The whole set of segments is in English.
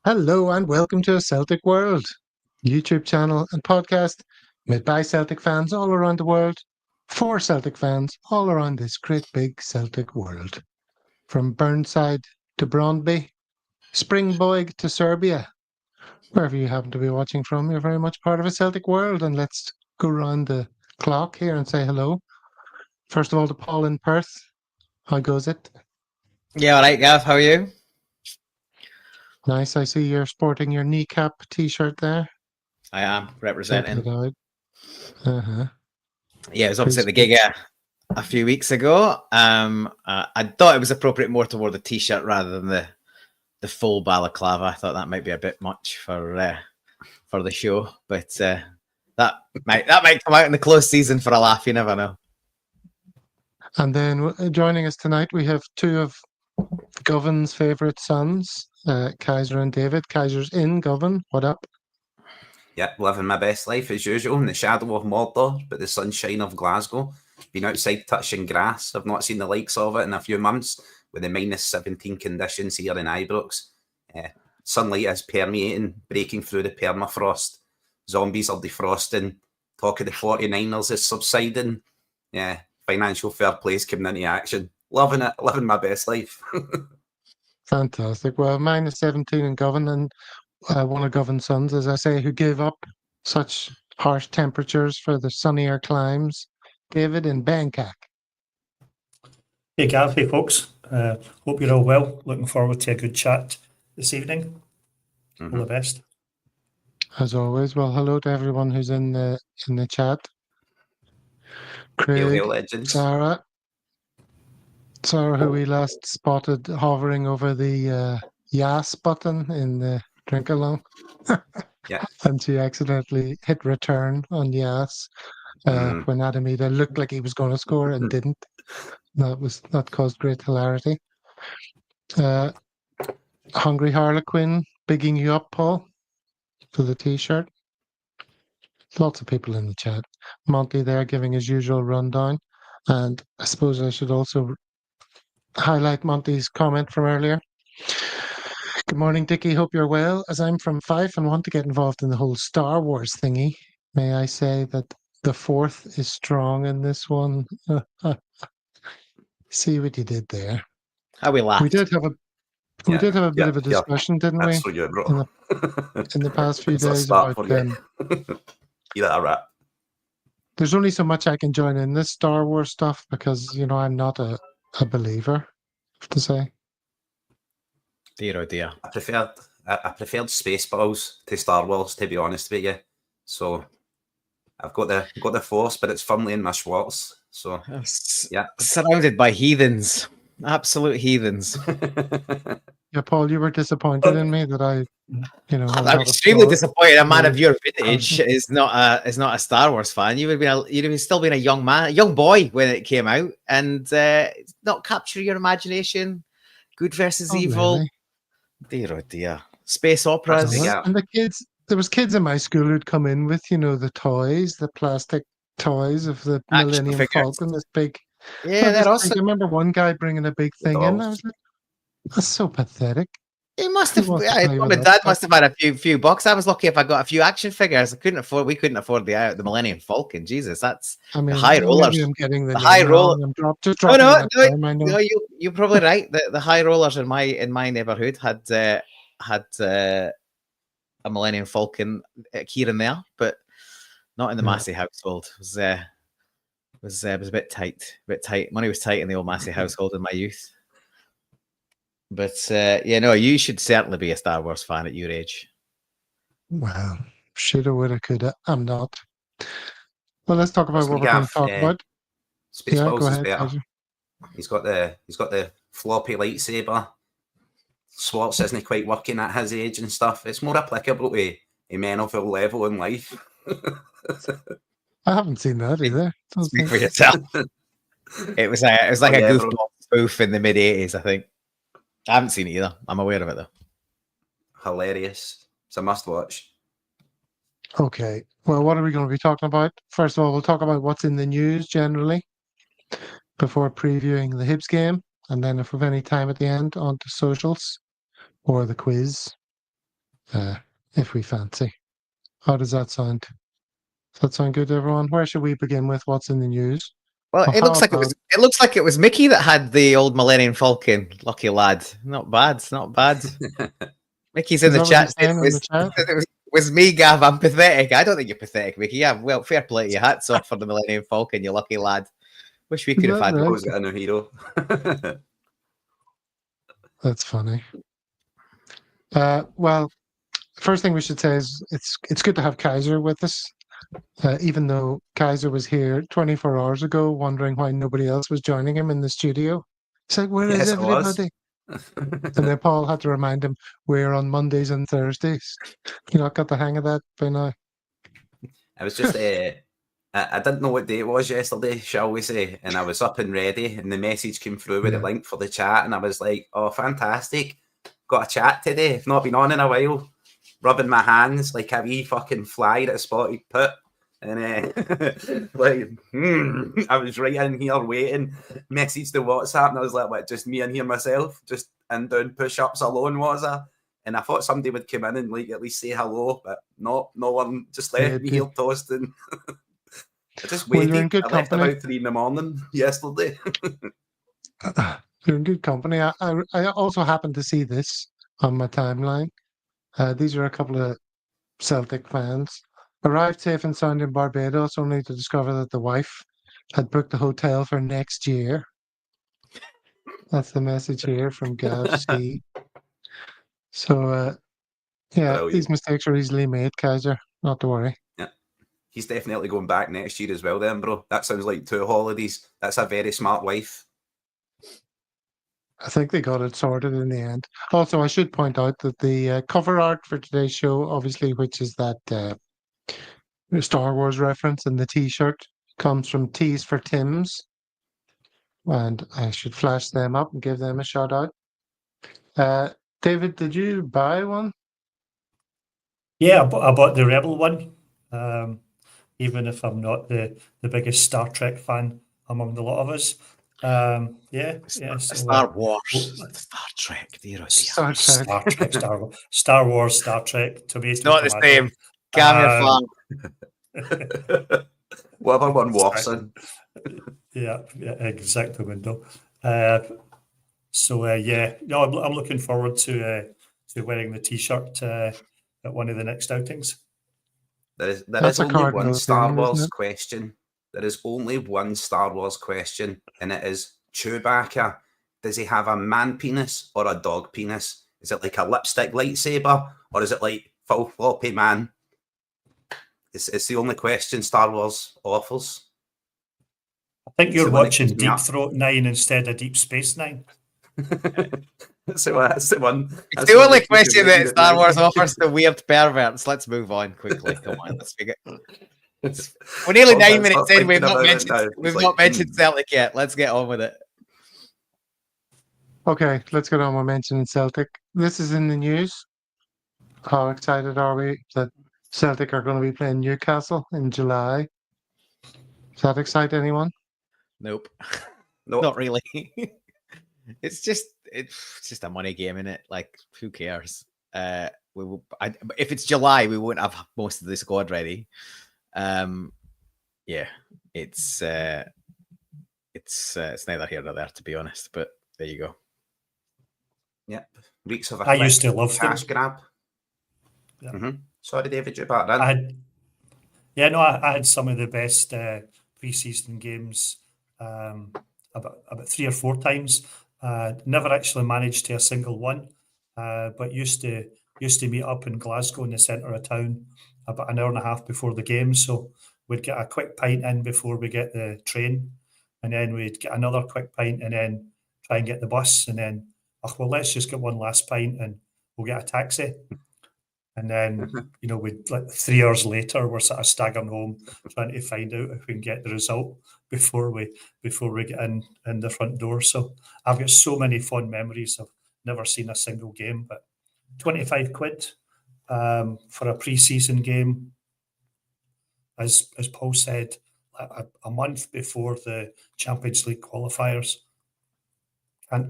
Hello and welcome to a Celtic World, YouTube channel and podcast made by Celtic fans all around the world, for Celtic fans all around this great big Celtic world. From Burnside to Brondby, Springboig to Serbia, wherever you happen to be watching from, you're very much part of a Celtic world. And let's go round the clock here and say hello. First of all to Paul in Perth. How goes it? Yeah, all right, Gav. How are you? Nice. I see you're sporting your kneecap t-shirt there. I am representing. Uh-huh. Yeah, it was obviously at the gig a few weeks ago. I thought it was appropriate more toward the t-shirt rather than the full balaclava. I thought that might be a bit much for the show, but that might come out in the close season for a laugh. You never know. And then joining us tonight, we have two of Govan's favourite sons, Kaiser and David. Kaiser's in, Govan. What up? Yep, living my best life as usual in the shadow of Mordor, but the sunshine of Glasgow. Been outside touching grass. I've not seen the likes of it in a few months with the -17 conditions here in Ibrox. Sunlight is permeating, breaking through the permafrost. Zombies are defrosting. Talk of the 49ers is subsiding. Yeah, financial fair play is coming into action. Loving it, living my best life. Fantastic. Well, -17 in Govan, and one of Govan's sons, as I say, who gave up such harsh temperatures for the sunnier climes, David in Bangkok. Hey Gav, hey folks. Hope you're all well. Looking forward to a good chat this evening. All the best. As always. Well, hello to everyone who's in the chat. Craig, Hail legends. Sarah, who we last spotted hovering over the Yas button in the drink along. Yeah. And she accidentally hit return on Yas when Adamida looked like he was going to score and didn't. That caused great hilarity. Hungry Harlequin bigging you up, Paul, for the t-shirt. Lots of people in the chat. Monty there giving his usual rundown. And I suppose I should also highlight Monty's comment from earlier. Good morning, Dickie. Hope you're well. As I'm from Fife and want to get involved in the whole Star Wars thingy, may I say that the fourth is strong in this one. See what you did there. How we laughed. We did have a bit of a discussion, didn't we? That's for you, bro. In the past few It's a days start about for you. You're that right. there's only so much I can join in this Star Wars stuff because, I'm not a believer, I have to say. Dear oh dear. I preferred Spaceballs to Star Wars, to be honest with you. So I've got the Force, but it's firmly in my Schwartz. So yeah, Surrounded by heathens, absolute heathens. Yeah, Paul, you were disappointed in me that I'm extremely disappointed. A man of your vintage is not a Star Wars fan. You'd have still been a young man, a young boy when it came out, and not capture your imagination. Good versus evil. Really. Dear oh dear. Space operas. And the kids, there was kids in my school who'd come in with, the toys, the plastic toys of the Action Millennium figures. Falcon, this big. Yeah, they're awesome. I remember one guy bringing a big thing in. I was like, that's so pathetic. He must have. Who wants to play Mum with and that Dad must have had a few bucks. I was lucky if I got a few action figures. We couldn't afford the Millennium Falcon. Jesus, that's the high rollers. I'm getting the high roller. No, you're probably right. The high rollers in my neighborhood had a Millennium Falcon here and there, but not in the Massey household. It was a bit tight. Money was tight in the old Massey household in my youth. But you should certainly be a Star Wars fan at your age. Well, shoulda, woulda, coulda. I'm not. Well, let's talk about what we're going to talk about. Spaceballs go is ahead, better. Kaiser. He's got the floppy lightsaber. Schwartz isn't quite working at his age and stuff. It's more applicable to men of all level in life. I haven't seen that either. Speak for yourself. It was like a goofball spoof in the mid '80s, I think. I haven't seen it either. I'm aware of it though. Hilarious. It's a must watch. Okay. Well, what are we going to be talking about? First of all, we'll talk about what's in the news generally before previewing the Hibs game. And then if we have any time at the end, on to socials or the quiz. if we fancy. How does that sound? Does that sound good to everyone? Where should we begin with what's in the news? Well, it looks like it looks like it was Mickey that had the old Millennium Falcon. Lucky lad. Not bad. Not bad. Mickey's in the chat. It was me, Gav. I'm pathetic. I don't think you're pathetic, Mickey. Yeah, well, fair play to you. Hats off for the Millennium Falcon, you lucky lad. Wish we could have had. Always got a new hero. That's funny. Well, first thing we should say is it's good to have Kaiser with us. Even though Kaiser was here 24 hours ago, wondering why nobody else was joining him in the studio. It's like, where is everybody? And then Paul had to remind him, we're on Mondays and Thursdays. You not got the hang of that by now? I was just, I didn't know what day it was yesterday, shall we say, and I was up and ready, and the message came through with the link for the chat, and I was like, oh, fantastic. Got a chat today. I've not been on in a while. Rubbing my hands like a wee fucking fly that spotted put. And I was right in here waiting, messaged the WhatsApp, and I was like, what, just me in here myself, just in doing push-ups alone, was I? And I thought somebody would come in and like at least say hello, but no one just left me here toasting. I just waited. Well, you're in good I left company. about 3 a.m. yesterday. You're in good company. I also happened to see this on my timeline. These are a couple of Celtic fans. Arrived safe and sound in Barbados, only to discover that the wife had booked the hotel for next year. That's the message here from Gav C. So, these mistakes are easily made, Kaiser. Not to worry. Yeah, he's definitely going back next year as well then, bro. That sounds like 2 holidays. That's a very smart wife. I think they got it sorted in the end. Also, I should point out that the cover art for today's show, obviously, which is that Star Wars reference, and the T-shirt comes from T's for Tim's, and I should flash them up and give them a shout out. David, did you buy one? Yeah, I bought the Rebel one. Even if I'm not the biggest Star Trek fan among the lot of us. Star Wars, Star Trek, dear. Star Trek. Star Wars, Star Trek. Tomato, not the same. Camouflage. Whatever one walks in. Yeah, exactly. Window. I'm looking forward to wearing the T-shirt at one of the next outings. There is only one Star Wars question. There is only one Star Wars question, and it is Chewbacca. Does he have a man penis or a dog penis? Is it like a lipstick lightsaber, or is it like full floppy man? It's the only question Star Wars offers. I think you're watching Deep Throat 9 instead of Deep Space 9. That's the one. It's the only question that Star Wars offers to weird perverts. Let's move on quickly. Come on, let's figure. We're nearly 9 minutes in. We've not mentioned Celtic yet. Let's get on with it. Okay, let's get on with mentioning Celtic. This is in the news. How excited are we that Celtic are going to be playing Newcastle in July? Does that excite anyone? Nope. Not really. It's just a money game, isn't it? Like, who cares? If it's July, we won't have most of the squad ready. It's neither here nor there, to be honest. But there you go. Yep, reeks of a I used to love cash grab. Yeah. Mm-hmm. Sorry, David, you're back then. I had some of the best preseason games about 3 or 4 times. Never actually managed to a single one, but used to meet up in Glasgow in the centre of town about an hour and a half before the game. So we'd get a quick pint in before we get the train, and then we'd get another quick pint, and then try and get the bus, and then let's just get one last pint and we'll get a taxi. And then, we'd like 3 hours later, we're sort of staggering home trying to find out if we can get the result before we get in the front door. So I've got so many fond memories. I've never seen a single game, but 25 quid for a pre-season game, as Paul said, a month before the Champions League qualifiers.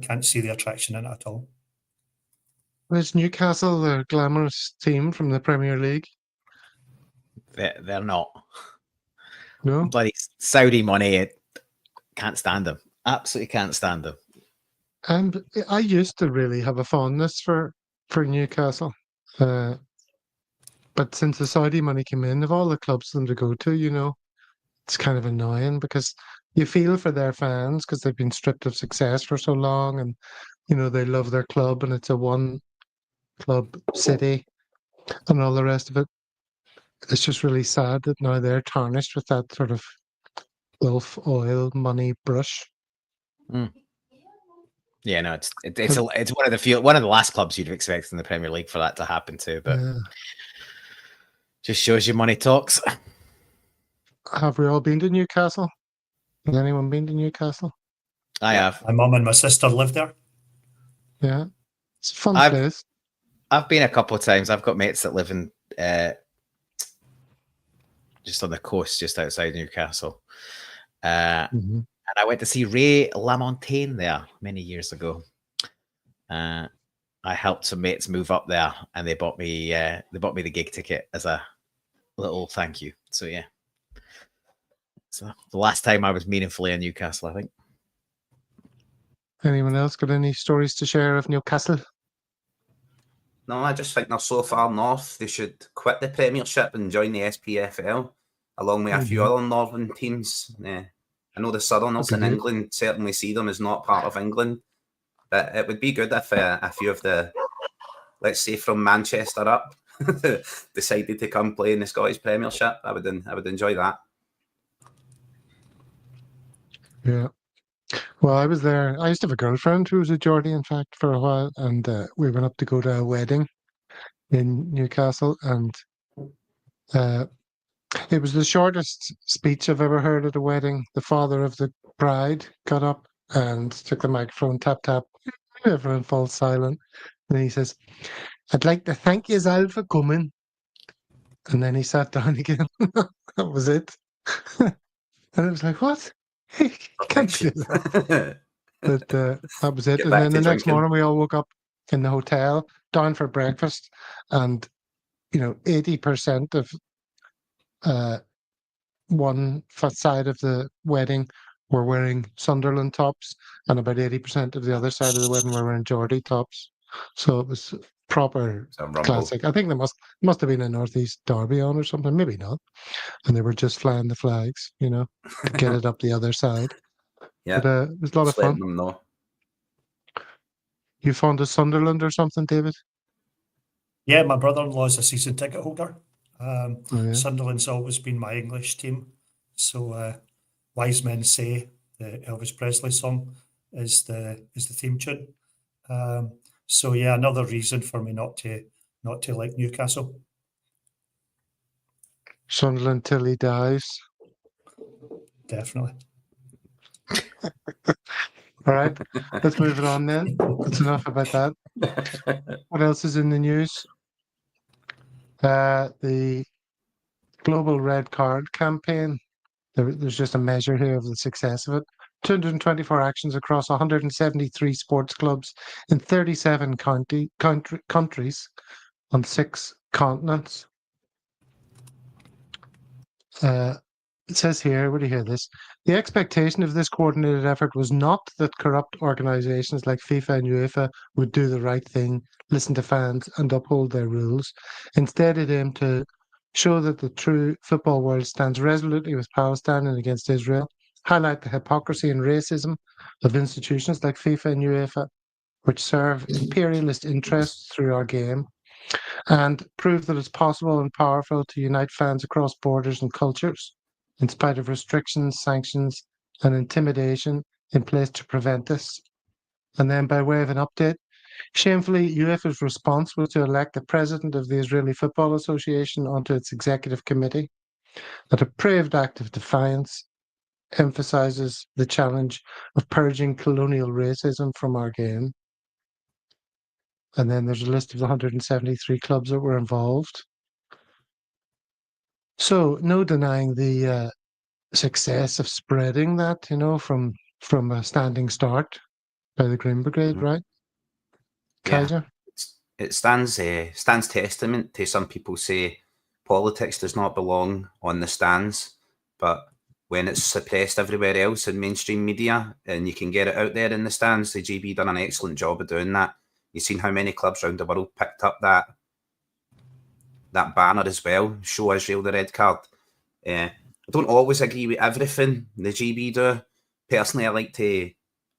Can't see the attraction in it at all. is Newcastle the glamorous team from the Premier League? They're not. No. Bloody Saudi money, can't stand them. Absolutely can't stand them. And I used to really have a fondness for Newcastle. But since the Saudi money came in, of all the clubs for them to go to, it's kind of annoying because you feel for their fans because they've been stripped of success for so long, and they love their club, and it's a one club city and all the rest of it. It's just really sad that now they're tarnished with that sort of Gulf oil money brush. Yeah, no, it's one of the last clubs you'd expect in the Premier League for that to happen to, but just shows you money talks. Have we all been to Newcastle? Has anyone been to Newcastle? I have. My mum and my sister live there. Yeah, it's a fun place. I've been a couple of times. I've got mates that live in just on the coast, just outside Newcastle. And I went to see Ray LaMontagne there many years ago. I helped some mates move up there, and they bought me the gig ticket as a little thank you. So yeah, so the last time I was meaningfully in Newcastle, I think. Anyone else got any stories to share of Newcastle? No, I just think they're so far north. They should quit the Premiership and join the SPFL, along with a few other northern teams. I know the Southerners in England certainly see them as not part of England, but it would be good if a few of the, let's say, from Manchester up, decided to come play in the Scottish Premiership. I would enjoy that. Yeah. Well, I was there. I used to have a girlfriend who was a Geordie, in fact, for a while, and we went up to go to a wedding in Newcastle, and it was the shortest speech I've ever heard at a wedding. The father of the bride got up and took the microphone, tap, tap. Everyone falls silent. And he says, "I'd like to thank you all for coming." And then he sat down again. That was it. And it was like, what? You can't do that. But that was it. Get And back then to the next drinking. morning, we all woke up in the hotel, down for breakfast. And, 80% of one side of the wedding were wearing Sunderland tops, and about 80% of the other side of the wedding were wearing Geordie tops. So it was proper classic. I think there must have been a Northeast derby on or something, maybe not. And they were just flying the flags, to get it up the other side. Yeah, but it was a lot of fun. Them know. You fond of Sunderland or something, David? Yeah, my brother-in-law is a season ticket holder. Yeah. Sunderland's always been my English team. So Wise Men Say, the Elvis Presley song, is the theme tune. So yeah, another reason for me not to like Newcastle. Sunderland till he dies. Definitely. All right, let's move it on then. That's enough about that. What else is in the news? The Global Red Card campaign. There's just a measure here of the success of it. 224 actions across 173 sports clubs in 37 countries on 6 continents. It says here, where do you hear this? The expectation of this coordinated effort was not that corrupt organisations like FIFA and UEFA would do the right thing, listen to fans and uphold their rules. Instead, it aimed to show that the true football world stands resolutely with Palestine and against Israel, highlight the hypocrisy and racism of institutions like FIFA and UEFA, which serve imperialist interests through our game, and prove that it's possible and powerful to unite fans across borders and cultures, in spite of restrictions, sanctions, and intimidation in place to prevent this. And then, by way of an update, shamefully, UEFA's response was to elect the president of the Israeli Football Association onto its executive committee. A depraved act of defiance emphasizes the challenge of purging colonial racism from our game. And then there's a list of the 173 clubs that were involved. So, no denying the success of spreading that, from a standing start by the Green Brigade, right? Kaiser? it stands testament to some people say politics does not belong on the stands, but when it's suppressed everywhere else in mainstream media and you can get it out there in the stands, the GB done an excellent job of doing that. You've seen how many clubs around the world picked up that banner as well, show Israel the red card. I don't always agree with everything the GB do. Personally, I like to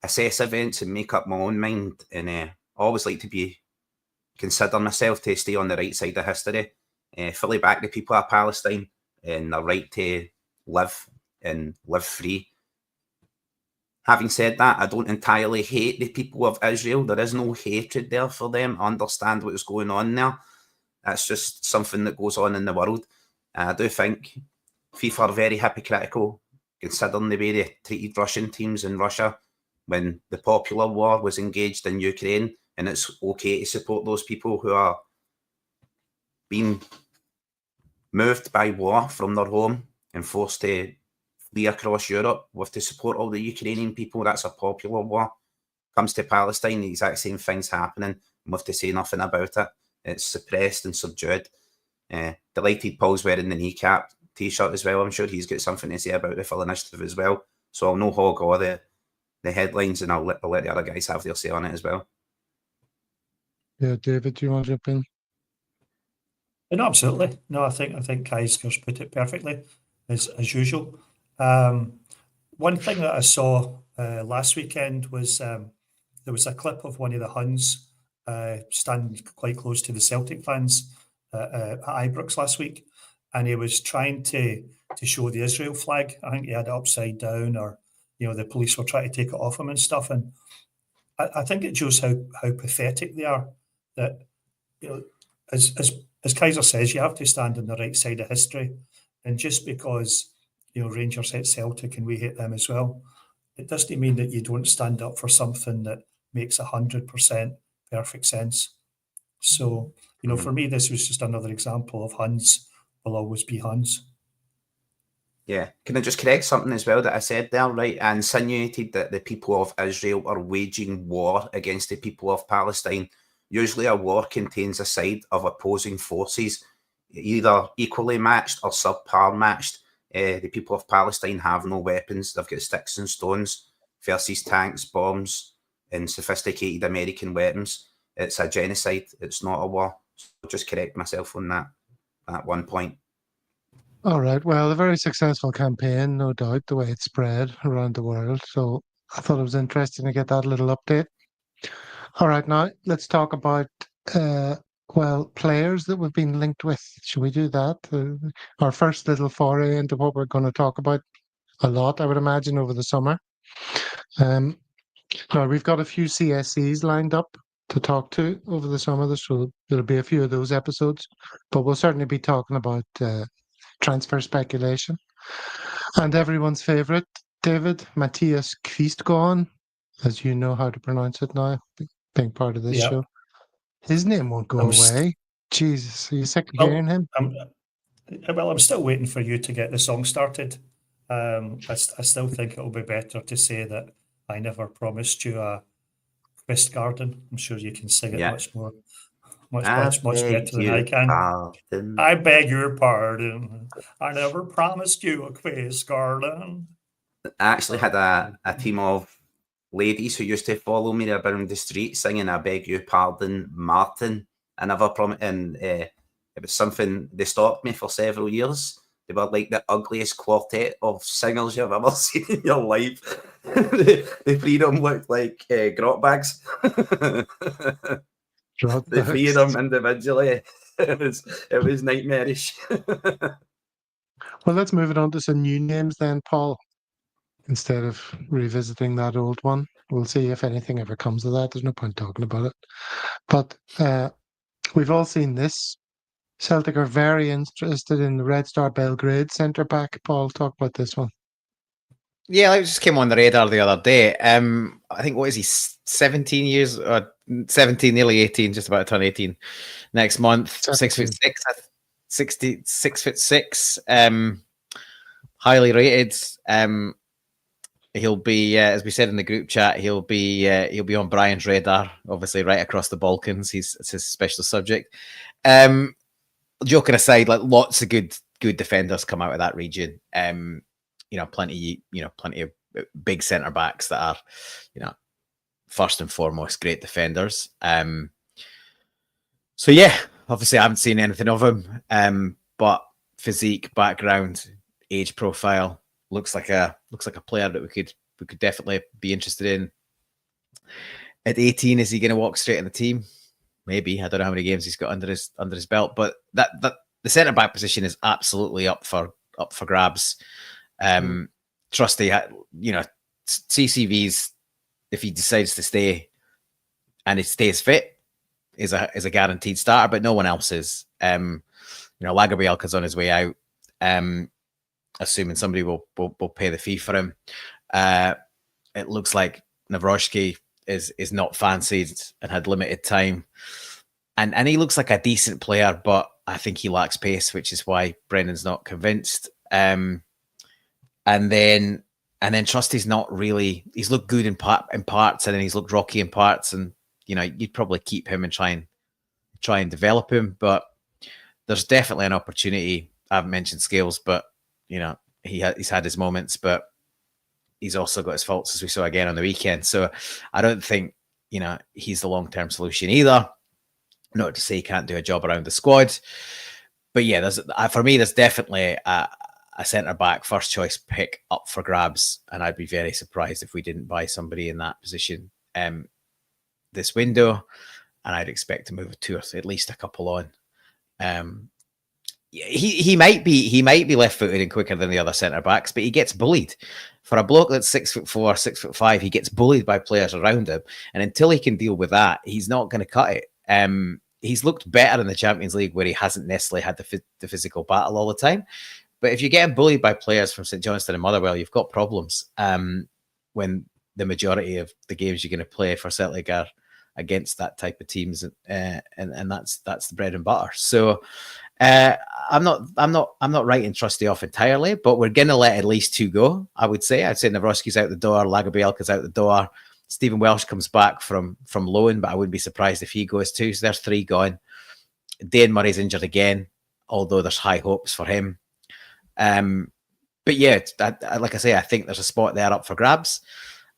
assess events and make up my own mind, and I always like to consider myself to stay on the right side of history. Fully back the people of Palestine and their right to live and live free. Having said that, I don't entirely hate the people of Israel. There is no hatred there for them. I understand what is going on there. That's just something that goes on in the world. I do think FIFA are very hypocritical, considering the way they treated Russian teams in Russia when the popular war was engaged in Ukraine, and it's okay to support those people who are being moved by war from their home and forced to flee across Europe with the support of the Ukrainian people. That's a popular war. Comes to Palestine, the exact same thing's happening, and we have to say nothing about it. It's suppressed and subdued. Delighted Paul's wearing the kneecap t-shirt as well. I'm sure he's got something to say about the full initiative as well. So I'll no hog all the headlines, and I'll let the other guys have their say on it as well. Yeah, David, do you want to jump in? No, absolutely. No, I think Kai's put it perfectly, as usual. One thing that I saw last weekend was there was a clip of one of the Huns standing quite close to the Celtic fans at Ibrox last week, and he was trying to show the Israel flag. I think he had it upside down, or the police were trying to take it off him and stuff. And I think it shows how pathetic they are. That as Kaiser says, you have to stand on the right side of history, and just because Rangers hit Celtic and we hit them as well, it doesn't mean that you don't stand up for something that makes 100% perfect sense. So, for me, this was just another example of Huns will always be Huns. Yeah. Can I just correct something as well that I said there, right? I insinuated that the people of Israel are waging war against the people of Palestine. Usually a war contains a side of opposing forces, either equally matched or subpar matched. The people of Palestine have no weapons. They've got sticks and stones versus tanks, bombs, and sophisticated American weapons. It's a genocide. It's not a war. So I'll just correct myself on that at one point. All right. Well, a very successful campaign, no doubt, the way it spread around the world. So I thought it was interesting to get that little update. All right. Now let's talk about, players that we've been linked with. Should we do that? Our first little foray into what we're going to talk about a lot, I would imagine, over the summer. Now we've got a few CSCs lined up to talk to over the summer. There'll be a few of those episodes, but we'll certainly be talking about transfer speculation. And everyone's favourite, David, Matthias Kvistgården, as you know how to pronounce it now, being part of this show. His name won't go away. Jesus, are you sick of hearing him? I'm still waiting for you to get the song started. I still think it'll be better to say that I never promised you a Quest Garden. I'm sure you can sing it much better than I can. Pardon. I beg your pardon. I never promised you a Quest Garden. I actually had a team of ladies who used to follow me around the street singing "I beg your pardon, Martin." I never promised, and it was something they stalked me for several years. They were like the ugliest quartet of singers you've ever seen in your life. The three of them looked like grot bags. The three of them individually, it was nightmarish. Well, let's move it on to some new names then, Paul. Instead of revisiting that old one, we'll see if anything ever comes of that. There's no point talking about it. But we've all seen this. Celtic are very interested in the Red Star Belgrade centre back. Paul, talk about this one. Yeah, it just came on the radar the other day. I think, what is he, 17 years, 17, nearly 18, just about to turn 18 next month. 17. 6'6", 6'6", highly rated. He'll be, as we said in the group chat, he'll be on Brian's radar. Obviously, right across the Balkans, it's his special subject. Joking aside, like lots of good defenders come out of that region. Plenty of big centre backs that are, first and foremost great defenders. So yeah, obviously I haven't seen anything of him, but physique, background, age profile looks like a player that we could definitely be interested in. At 18, is he going to walk straight in the team? Maybe. I don't know how many games he's got under his belt, but that the centre back position is absolutely up for grabs. Trusty, CCV's, if he decides to stay and he stays fit, is a guaranteed starter, but no one else is. Lagerbielke's on his way out. Assuming somebody will pay the fee for him. It looks like Nawrocki is not fancied and had limited time, and he looks like a decent player, but I think he lacks pace, which is why Brendan's not convinced. And then Trusty's not really. He's looked good in parts, and then he's looked rocky in parts, and you'd probably keep him and try and develop him, but there's definitely an opportunity. I haven't mentioned Scales, but he's had his moments, but he's also got his faults, as we saw again on the weekend. So I don't think he's the long-term solution either. Not to say he can't do a job around the squad, but yeah, for me there's definitely a centre back first choice pick up for grabs, and I'd be very surprised if we didn't buy somebody in that position this window, and I'd expect to move two or at least a couple on. He might be left-footed and quicker than the other centre backs, but he gets bullied. For a bloke that's 6'4", 6'5", he gets bullied by players around him, and until he can deal with that, he's not going to cut it. He's looked better in the Champions League, where he hasn't necessarily had the physical battle all the time. But if you're getting bullied by players from St Johnstone and Motherwell, you've got problems. When the majority of the games you're going to play for Celtic are against that type of teams, and that's the bread and butter. So I'm not writing Trusty off entirely, but we're going to let at least two go. I'd say Nawrocki's out the door, Lagerbielke's out the door. Stephen Welsh comes back from loan, but I wouldn't be surprised if he goes too. So there's three gone. Dane Murray's injured again, although there's high hopes for him. But yeah, like I say, I think there's a spot there up for grabs,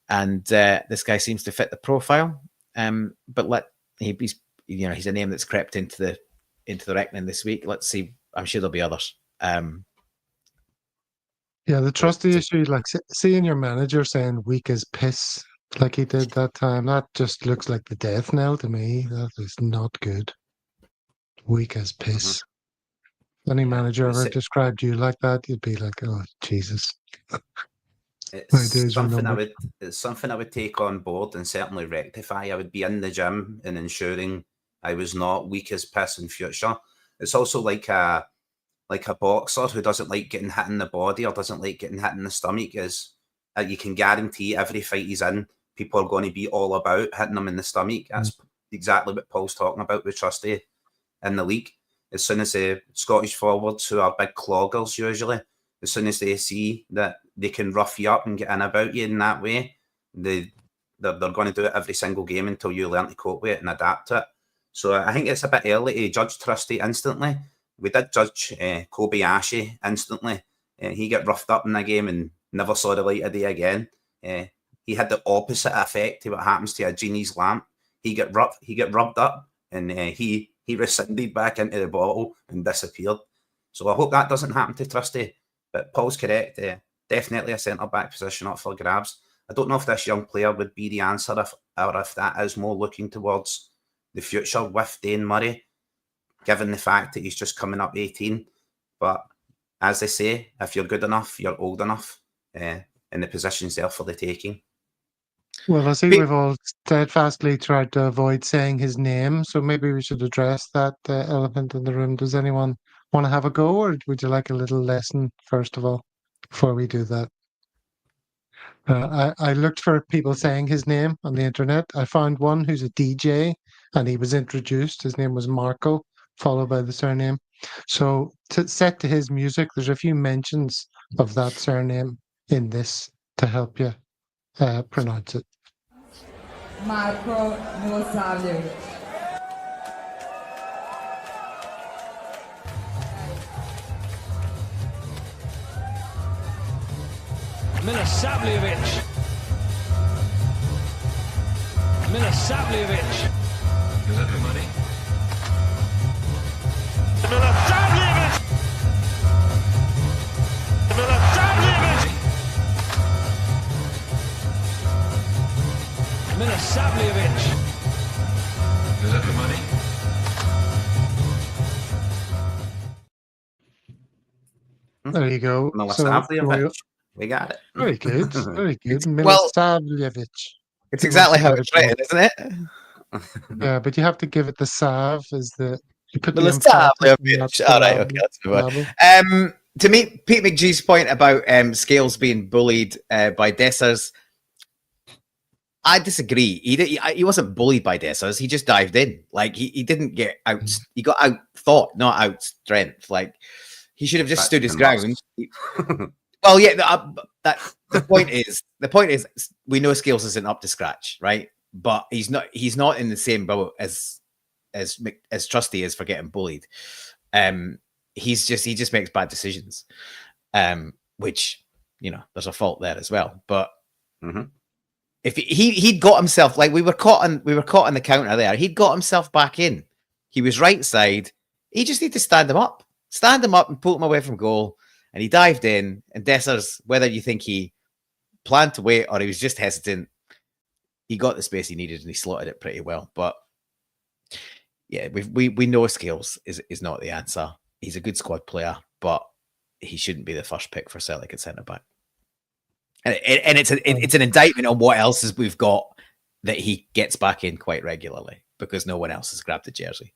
and this guy seems to fit the profile. But he's a name that's crept into the reckoning this week. Let's see. I'm sure there'll be others. Yeah, the Trusty issue, like seeing your manager saying weak as piss, like he did that time, that just looks like the death knell to me. That is not good. Weak as piss. Any manager ever described you like that, you'd be like, oh, Jesus. It's something I would take on board and certainly rectify. I would be in the gym and ensuring I was not weak as piss in future. It's also like a boxer who doesn't like getting hit in the body or doesn't like getting hit in the stomach. Is you can guarantee every fight he's in, people are going to be all about hitting him in the stomach. That's exactly what Paul's talking about with Trusty in the league. As soon as the Scottish forwards, who are big cloggers usually, as soon as they see that they can rough you up and get in about you in that way, they're going to do it every single game until you learn to cope with it and adapt to it. So I think it's a bit early to judge Trusty instantly. We did judge Kobayashi instantly. He got roughed up in the game and never saw the light of day again. He had the opposite effect to what happens to a genie's lamp. He got rubbed up and he rescinded back into the bottle and disappeared. So I hope that doesn't happen to Trusty. But Paul's correct. Definitely a centre-back position up for grabs. I don't know if this young player would be the answer or if that is more looking towards the future with Dane Murray, given the fact that he's just coming up 18. But as they say, if you're good enough, you're old enough, and the position's there for the taking. Well, I see we've all steadfastly tried to avoid saying his name, so maybe we should address that elephant in the room. Does anyone want to have a go, or would you like a little lesson first of all, before we do that? I looked for people saying his name on the internet. I found one who's a DJ, and he was introduced. His name was Marco, followed by the surname. So to his music, there's a few mentions of that surname in this to help you pronounce it. Marko Milosavljević. Milosavljević. Milosavljević. Is that the money? Milosavljević. Milosavljević. Milosavljević. Is that the money? There you go. Milosavljević. We got it. Very good. Very good. Well- Milosavljević. It's exactly how it's written, isn't it? Yeah, but you have to give it the sav. You put the Milosavljević. All right, okay, that's the one. To meet Pete McGee's point about Scales being bullied by Dessers, I disagree. He wasn't bullied by Dessers. He just dived in. Like he didn't get out. He got out thought, not out strength. Like he should have just stood his ground. Well, yeah. The point is, we know Scales isn't up to scratch, right? But he's not in the same boat as Trusty is for getting bullied. He just makes bad decisions, which, you know, there's a fault there as well. But if he'd got himself, like we were caught on the counter there, he'd got himself back in. He was right side. He just needed to stand him up and pull him away from goal. And he dived in. And Dessers, whether you think he planned to wait or he was just hesitant, he got the space he needed and he slotted it pretty well. But yeah, we know Scales is not the answer. He's a good squad player, but he shouldn't be the first pick for Celtic at centre back. And it's an indictment on what else we've got that he gets back in quite regularly because no one else has grabbed the jersey.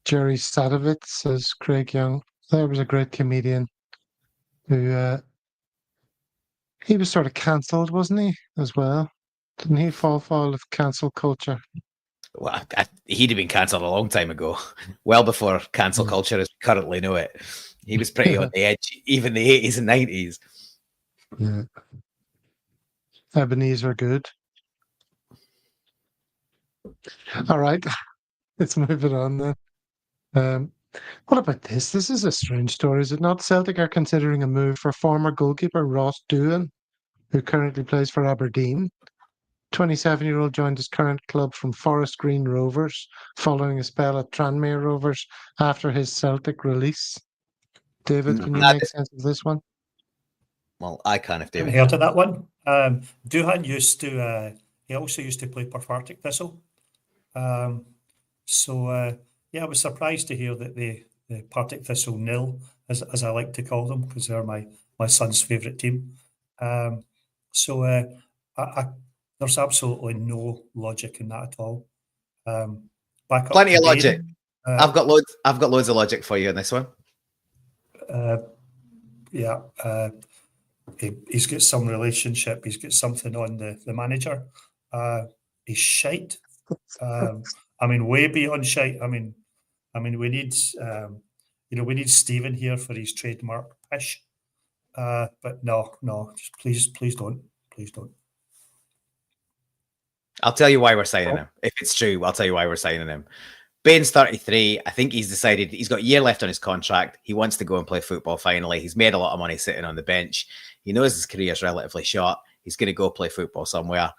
Jerry Sadovitz, says Craig Young. That was a great comedian who he was sort of cancelled, wasn't he, as well? Didn't he fall foul of cancel culture? Well, he'd have been cancelled a long time ago, well before cancel culture as we currently know it. He was pretty on the edge, even the 80s and 90s. Yeah. Ebenezer good. All right, let's move it on then. What about this? This is a strange story, is it not? Celtic are considering a move for former goalkeeper Ross Doohan, who currently plays for Aberdeen. 27-year-old joined his current club from Forest Green Rovers following a spell at Tranmere Rovers after his Celtic release. David, can you make sense of this one? Well, I kind of do. Haven't heard of that one. Doohan used to. He also used to play for Partick Thistle. Yeah, I was surprised to hear that the Partick Thistle nil, as I like to call them, because they're my son's favourite team. There's absolutely no logic in that at all. Plenty of logic. I've got loads of logic for you in this one. He's got some relationship. He's got something on the manager. He's shite. I mean, way beyond shite. I mean, we need Stephen here for his trademark pish. But no, just please don't. I'll tell you why we're signing him. If it's true, I'll tell you why we're signing him. Bain's 33. I think he's decided he's got a year left on his contract. He wants to go and play football finally. He's made a lot of money sitting on the bench. He knows his career is relatively short. He's going to go play football somewhere.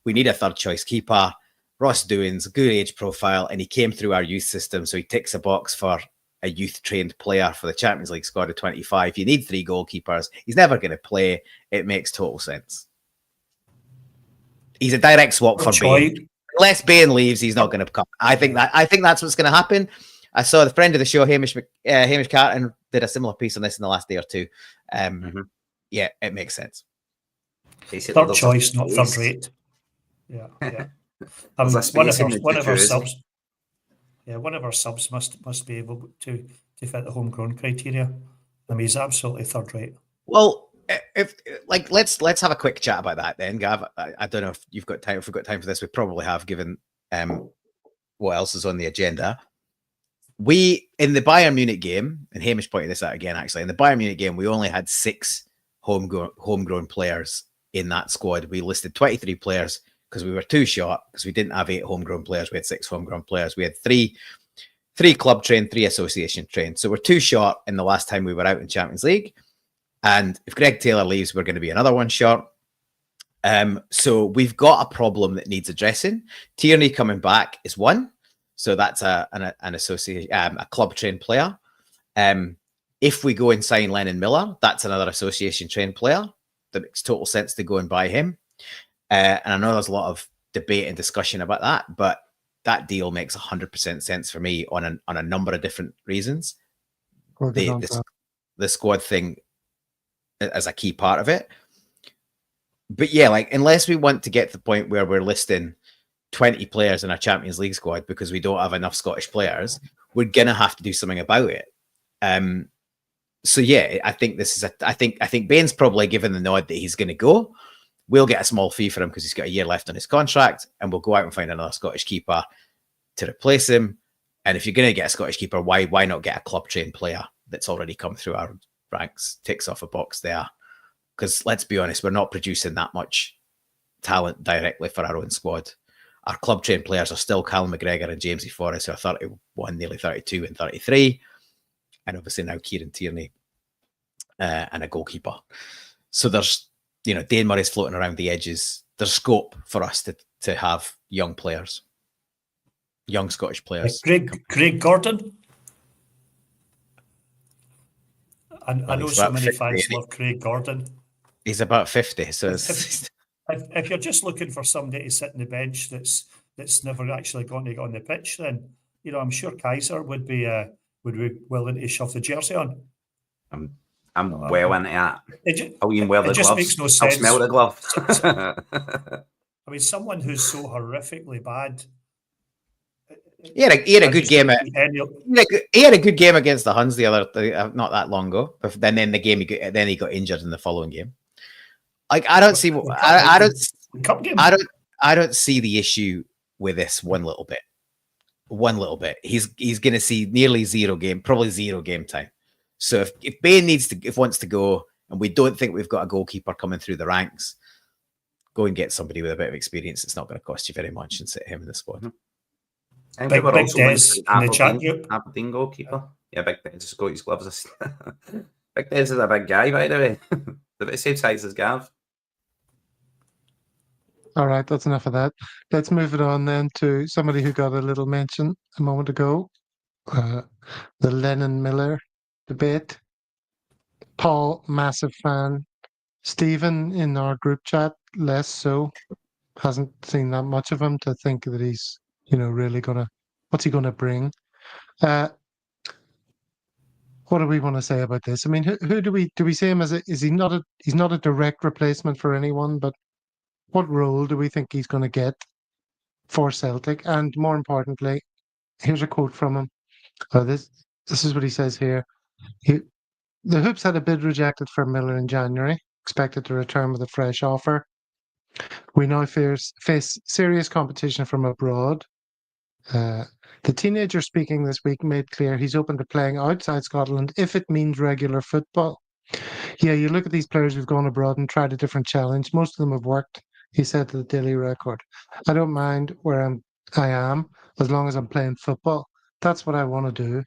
We need a third choice keeper. Ross Doohan's a good age profile, and he came through our youth system, so he ticks a box for a youth-trained player for the Champions League squad of 25. You need 3 goalkeepers. He's never going to play. It makes total sense. He's a direct swap for Bain. Unless Bain leaves, he's not going to come. I think that's what's going to happen. I saw the friend of the show, Hamish Carton, did a similar piece on this in the last day or two. Yeah, it makes sense. Third choice, not third rate. Yeah. I mean, one of our subs. Yeah, one of our subs must be able to fit the homegrown criteria. I mean, he's absolutely third rate. Well, let's have a quick chat about that then, Gav. I don't know if you've got time. If we've got time for this, we probably have, given what else is on the agenda. We in the Bayern Munich game, and Hamish pointed this out again. Actually, in the Bayern Munich game, we only had 6 homegrown players in that squad. We listed 23 players because we were too short, because we didn't have 8 homegrown players. We had 6 homegrown players. We had three club trained, 3 association trained. So we're too short in the last time we were out in Champions League. And if Greg Taylor leaves, we're going to be another one short. So we've got a problem that needs addressing. Tierney coming back is one. So that's an association, a club trained player. If we go and sign Lennon Miller, that's another association trained player. That makes total sense to go and buy him. And I know there's a lot of debate and discussion about that, but that deal makes 100% sense for me on a number of different reasons. The squad thing as a key part of it. But yeah, like, unless we want to get to the point where we're listing 20 players in our Champions League squad because we don't have enough Scottish players, we're gonna have to do something about it. So yeah, I think I think Bain's probably given the nod that he's going to go. We'll get a small fee for him because he's got a year left on his contract, and we'll go out and find another Scottish keeper to replace him. And if you're going to get a Scottish keeper, why not get a club trained player that's already come through our ranks, ticks off a box there? Because let's be honest, we're not producing that much talent directly for our own squad. Our club trained players are still Callum McGregor and Jamesy Forrest, who are 31, nearly 32 and 33. And obviously now Kieran Tierney and a goalkeeper. So there's, Dane Murray's floating around the edges. There's scope for us to have young players, young Scottish players. Craig Gordon. I know so many 50, fans love Craig Gordon. He's about 50. So if you're just looking for somebody to sit on the bench that's never actually going to get on the pitch, then I'm sure Kaiser would be willing to shove the jersey on. I'm well into that. I'll even wear the gloves. Just makes no sense. I'll smell the glove. I mean, someone who's so horrifically bad. He had a good game. He had a good game against the Huns not that long ago. But then the game he got injured in the following game. Like, I don't see I don't see the issue with this one little bit. He's going to see nearly zero game time. So if Bain wants to go, and we don't think we've got a goalkeeper coming through the ranks, go and get somebody with a bit of experience. It's not going to cost you very much, and sit him in the squad. And Big Des in the chat group. Aberdeen goalkeeper. Yeah, Big Des just got his gloves. Big Des is a big guy, by the way. The same size as Gav. All right, that's enough of that. Let's move it on then to somebody who got a little mention a moment ago. The Lennon Miller debate. Paul, massive fan. Stephen, in our group chat, less so. Hasn't seen that much of him to think that he's, really what's he gonna bring? What do we want to say about this? I mean, who do we see him as? He's not a direct replacement for anyone, but what role do we think he's going to get for Celtic? And more importantly, here's a quote from him. This is what he says here. The Hoops had a bid rejected for Miller in January, expected to return with a fresh offer. We now face serious competition from abroad. The teenager speaking this week made clear he's open to playing outside Scotland if it means regular football. Yeah, you look at these players who've gone abroad and tried a different challenge. Most of them have worked, he said to the Daily Record. I don't mind where I am as long as I'm playing football. That's what I want to do.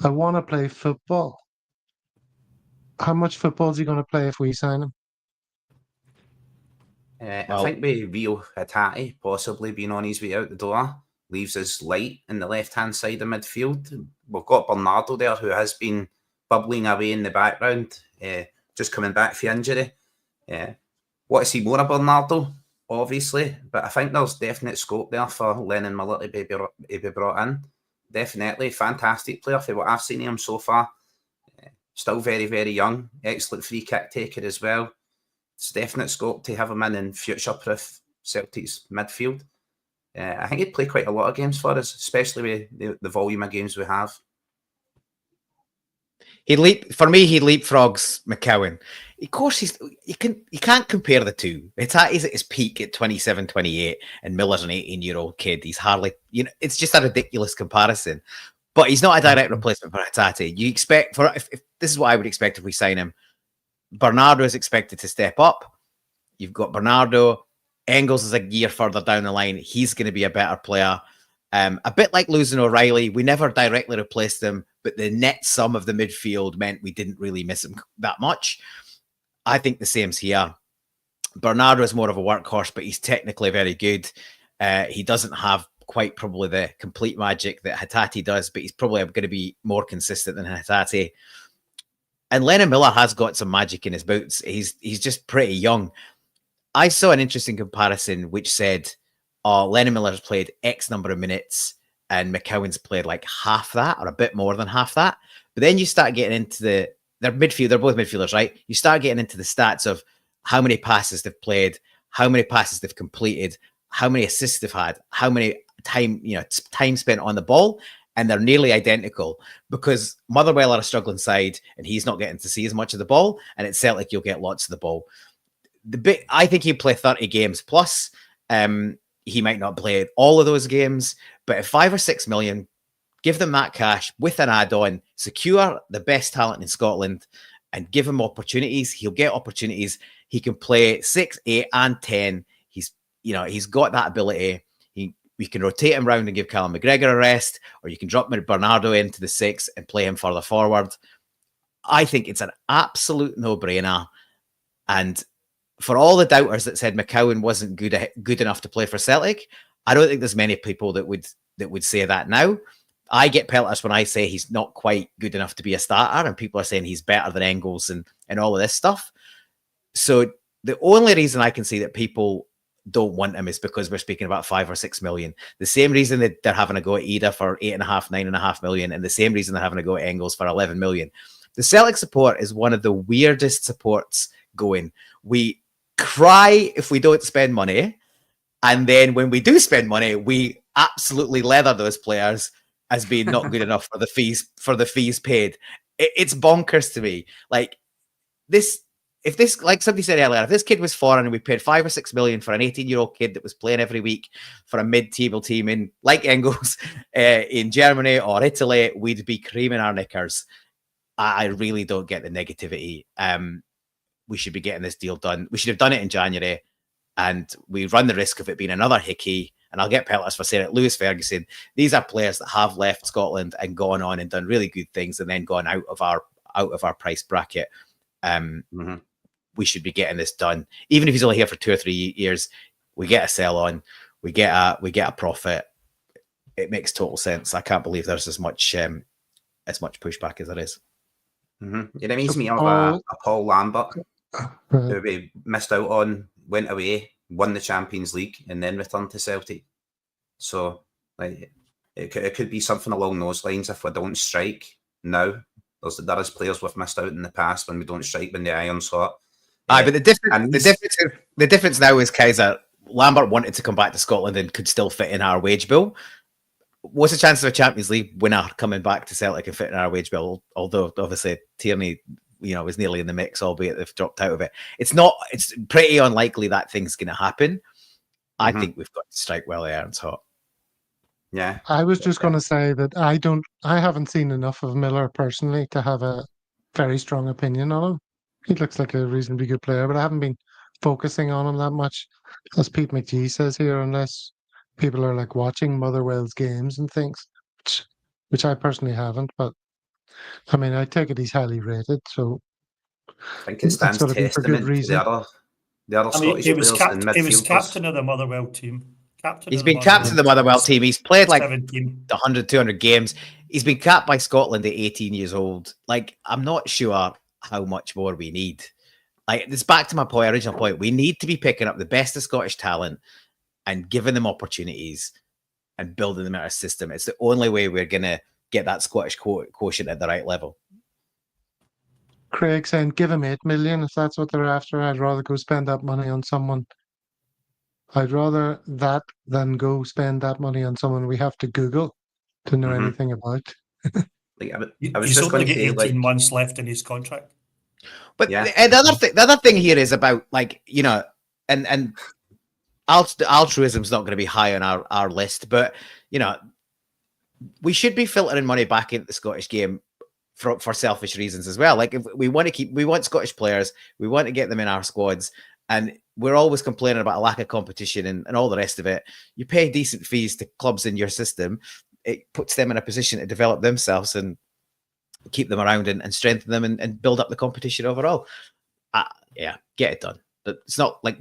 I want to play football. How much football is he going to play if we sign him? I think with Rio Hatate possibly being on his way out the door leaves us light in the left-hand side of midfield. We've got Bernardo there, who has been bubbling away in the background, just coming back from injury. Want to see more of Bernardo, obviously, but I think there's definite scope there for Lennon Miller to be brought in. Definitely, fantastic player for what I've seen of him so far. Still very, very young. Excellent free kick taker as well. It's definite scope to have him in future-proof Celtic's midfield. I think he'd play quite a lot of games for us, especially with the volume of games we have. He leapfrogs McCowan. Of course, you can't compare the two. He's at his peak at 27, 28, and Miller's an 18-year-old kid. He's hardly, it's just a ridiculous comparison. But he's not a direct replacement for Hatate. You expect if this is what I would expect if we sign him. Bernardo is expected to step up. You've got Bernardo. Engels is a year further down the line. He's going to be a better player. A bit like losing O'Reilly, we never directly replaced him, but the net sum of the midfield meant we didn't really miss him that much. I think the same's here. Bernardo is more of a workhorse, but he's technically very good. He doesn't have quite probably the complete magic that Hatate does, but he's probably going to be more consistent than Hatate. And Lennon Miller has got some magic in his boots. He's just pretty young. I saw an interesting comparison which said, Lennon Miller's played X number of minutes and McCowan's played like half that or a bit more than half that. But then you start getting into they're both midfielders, right? You start getting into the stats of how many passes they've played, how many passes they've completed, how many assists they've had, how many time spent on the ball, and they're nearly identical because Motherwell are a struggling side and he's not getting to see as much of the ball, and at Celtic you'll get lots of the ball. I think he'd play 30 games plus. He might not play all of those games, but at 5 or 6 million, give them that cash with an add-on, secure the best talent in Scotland and give him opportunities. He'll get opportunities. He can play 6, 8 and 10. He's got that ability. We can rotate him around and give Callum McGregor a rest, or you can drop Bernardo into the 6 and play him further forward. I think it's an absolute no-brainer. And for all the doubters that said McCowan wasn't good enough to play for Celtic, I don't think there's many people that would say that now. I get pelters when I say he's not quite good enough to be a starter, and people are saying he's better than Engels and all of this stuff. So the only reason I can see that people don't want him is because we're speaking about 5 or 6 million. The same reason that they're having a go at Ida for 8.5, 9.5 million, and the same reason they're having a go at Engels for 11 million. The Celtic support is one of the weirdest supports going. We cry if we don't spend money, and then when we do spend money, we absolutely leather those players as being not good enough for the fees paid. It's bonkers to me. Like this. If this, like somebody said earlier, if this kid was foreign and we paid 5 or 6 million for an 18-year-old kid that was playing every week for a mid-table team in, like Engels, in Germany or Italy, we'd be creaming our knickers. I really don't get the negativity. We should be getting this deal done. We should have done it in January, and we run the risk of it being another hickey. And I'll get pelters for saying it. Lewis Ferguson, these are players that have left Scotland and gone on and done really good things, and then gone out of our price bracket. We should be getting this done. Even if he's only here for 2 or 3 years, we get a sell on, we get a profit. It makes total sense. I can't believe there's as much pushback as there is. It reminds me of a Paul Lambert who we missed out on, went away, won the Champions League, and then returned to Celtic. So like it could be something along those lines if we don't strike now. There is players we've missed out in the past when we don't strike when the iron's hot. But the difference now is Kaiser Lambert wanted to come back to Scotland and could still fit in our wage bill. What's the chance of a Champions League winner coming back to Celtic and fitting our wage bill? Although obviously Tierney, was nearly in the mix, albeit they've dropped out of it. It's pretty unlikely that thing's going to happen. I think we've got to strike while the iron's hot. Yeah, I was just going to say that I haven't seen enough of Miller personally to have a very strong opinion on him. He looks like a reasonably good player, but I haven't been focusing on him that much, as Pete McGee says here, unless people are like watching Motherwell's games and things, which I personally haven't. But I mean, I take it he's highly rated, so I think it stands testament to the other Scottish players in midfield. He was captain of the Motherwell team. He's been captain of the Motherwell team. He's played like 100, 200 games. He's been capped by Scotland at 18 years old. Like, I'm not sure how much more we need. Like, it's back to my original point. We need to be picking up the best of Scottish talent and giving them opportunities and building them out of a system. It's the only way we're going to get that Scottish quotient at the right level. Craig saying, give him 8 million if that's what they're after. I'd rather go spend that money on someone. I'd rather that than go spend that money on someone we have to Google to know anything about. I was He's just only going to got say, 18 months left in his contract. But the other thing here is about, like, and altruism's not going to be high on our list, but we should be filtering money back into the Scottish game for selfish reasons as well. Like if we want Scottish players, we want to get them in our squads, and we're always complaining about a lack of competition and all the rest of it. You pay decent fees to clubs in your system, it puts them in a position to develop themselves and keep them around and strengthen them and build up the competition overall. Yeah, get it done. But it's not like,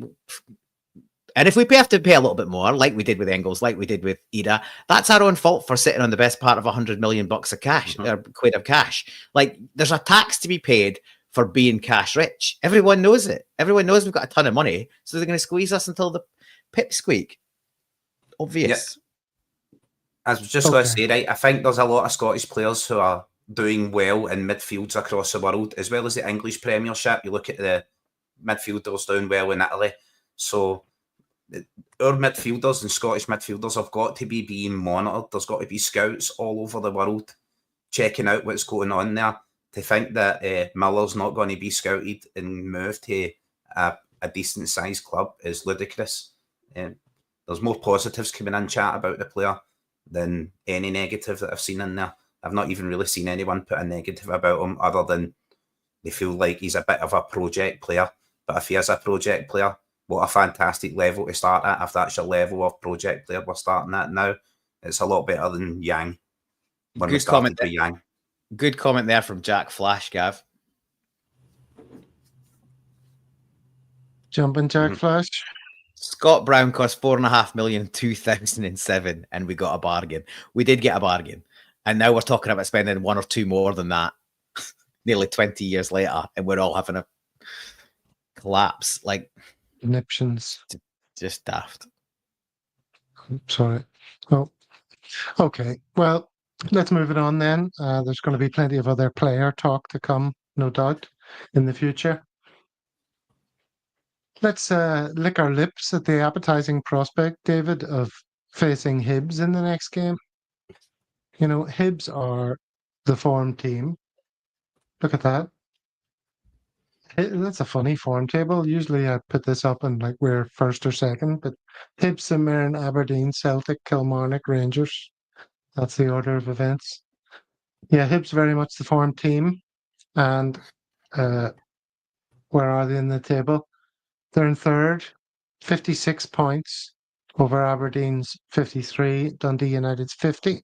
and if we have to pay a little bit more, like we did with Engels, like we did with Ida, that's our own fault for sitting on the best part of $100 million of cash, or quid of cash. Like there's a tax to be paid for being cash rich. Everyone knows it. Everyone knows we've got a ton of money, so they're going to squeeze us until the pip squeak. Obvious. Yeah. I was just going to say, right, I think there's a lot of Scottish players who are doing well in midfields across the world, as well as the English Premiership. You look at the midfielders doing well in Italy. So our midfielders and Scottish midfielders have got to be being monitored. There's got to be scouts all over the world checking out what's going on there. To think that Miller's not going to be scouted and moved to a decent sized club is ludicrous. There's more positives coming in chat about the player than any negative that I've seen in there. I've not even really seen anyone put a negative about him other than they feel like he's a bit of a project player. But if he is a project player, what a fantastic level to start at. If that's your level of project player we're starting at now, it's a lot better than Yang. Good comment there. Yang. Good comment there from Jack Flash, Gav. Jumping Jack Flash. Scott Brown cost $4.5 million in 2007, and we got a bargain. We did get a bargain. And now we're talking about spending one or two more than that nearly 20 years later, and we're all having a collapse. Like, conniptions. Just daft. Sorry. Oh, okay. Well, let's move it on then. There's going to be plenty of other player talk to come, no doubt, in the future. Let's lick our lips at the appetizing prospect, David, of facing Hibs in the next game. You know, Hibs are the form team. Look at that. That's a funny form table. Usually I put this up and like we're first or second, but Hibs, St Mirren, Aberdeen, Celtic, Kilmarnock, Rangers. That's the order of events. Yeah, Hibs very much the form team. And where are they in the table? They're in third, 56 points over Aberdeen's 53, Dundee United's 50.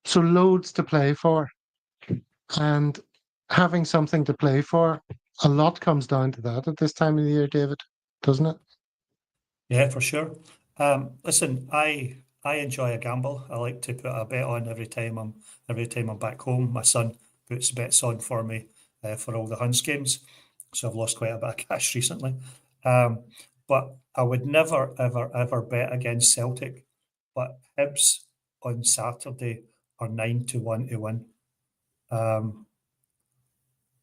So loads to play for. And having something to play for, a lot comes down to that at this time of the year, David, doesn't it? Yeah, for sure. Listen, I enjoy a gamble. I like to put a bet on every time I'm back home. My son puts bets on for me for all the Huns games, so I've lost quite a bit of cash recently. But I would never, ever bet against Celtic. But Hibs on Saturday are 9-1 to win,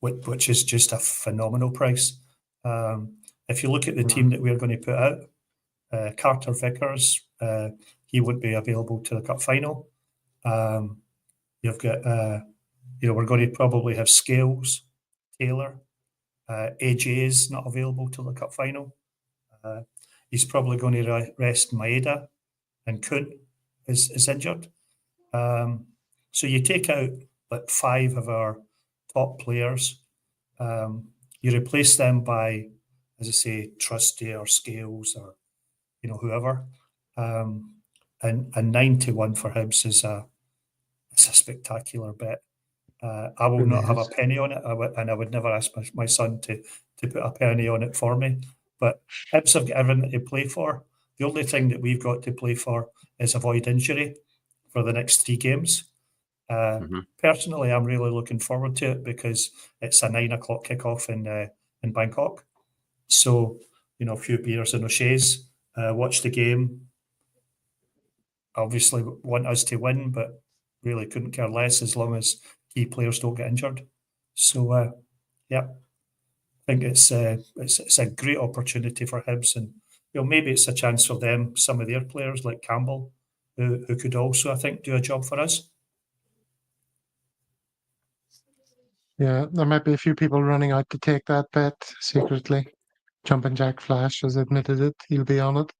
which is just a phenomenal price. If you look at the team that we're going to put out, Carter Vickers, he would be available to the cup final. You've got, we're going to probably have Scales, Taylor. AJ is not available till the cup final. He's probably going to rest Maeda, and Kuhn is injured. So you take out like 5 of our top players. You replace them by, as I say, Trusty or Scales or whoever. And 9-1 for Hibs is a spectacular bet. I will not have a penny on it, and I would never ask my son to put a penny on it for me. But Hibs have got everything to play for. The only thing that we've got to play for is avoid injury for the next 3 games. Personally, I'm really looking forward to it because it's a 9 o'clock kickoff in Bangkok. So, a few beers and O'Shea's, watch the game. Obviously want us to win, but really couldn't care less as long as key players don't get injured. So, yeah, I think it's a great opportunity for Hibs, and maybe it's a chance for them, some of their players like Campbell, who could also, I think, do a job for us. Yeah, there might be a few people running out to take that bet secretly. Jumping Jack Flash has admitted it. He'll be on it.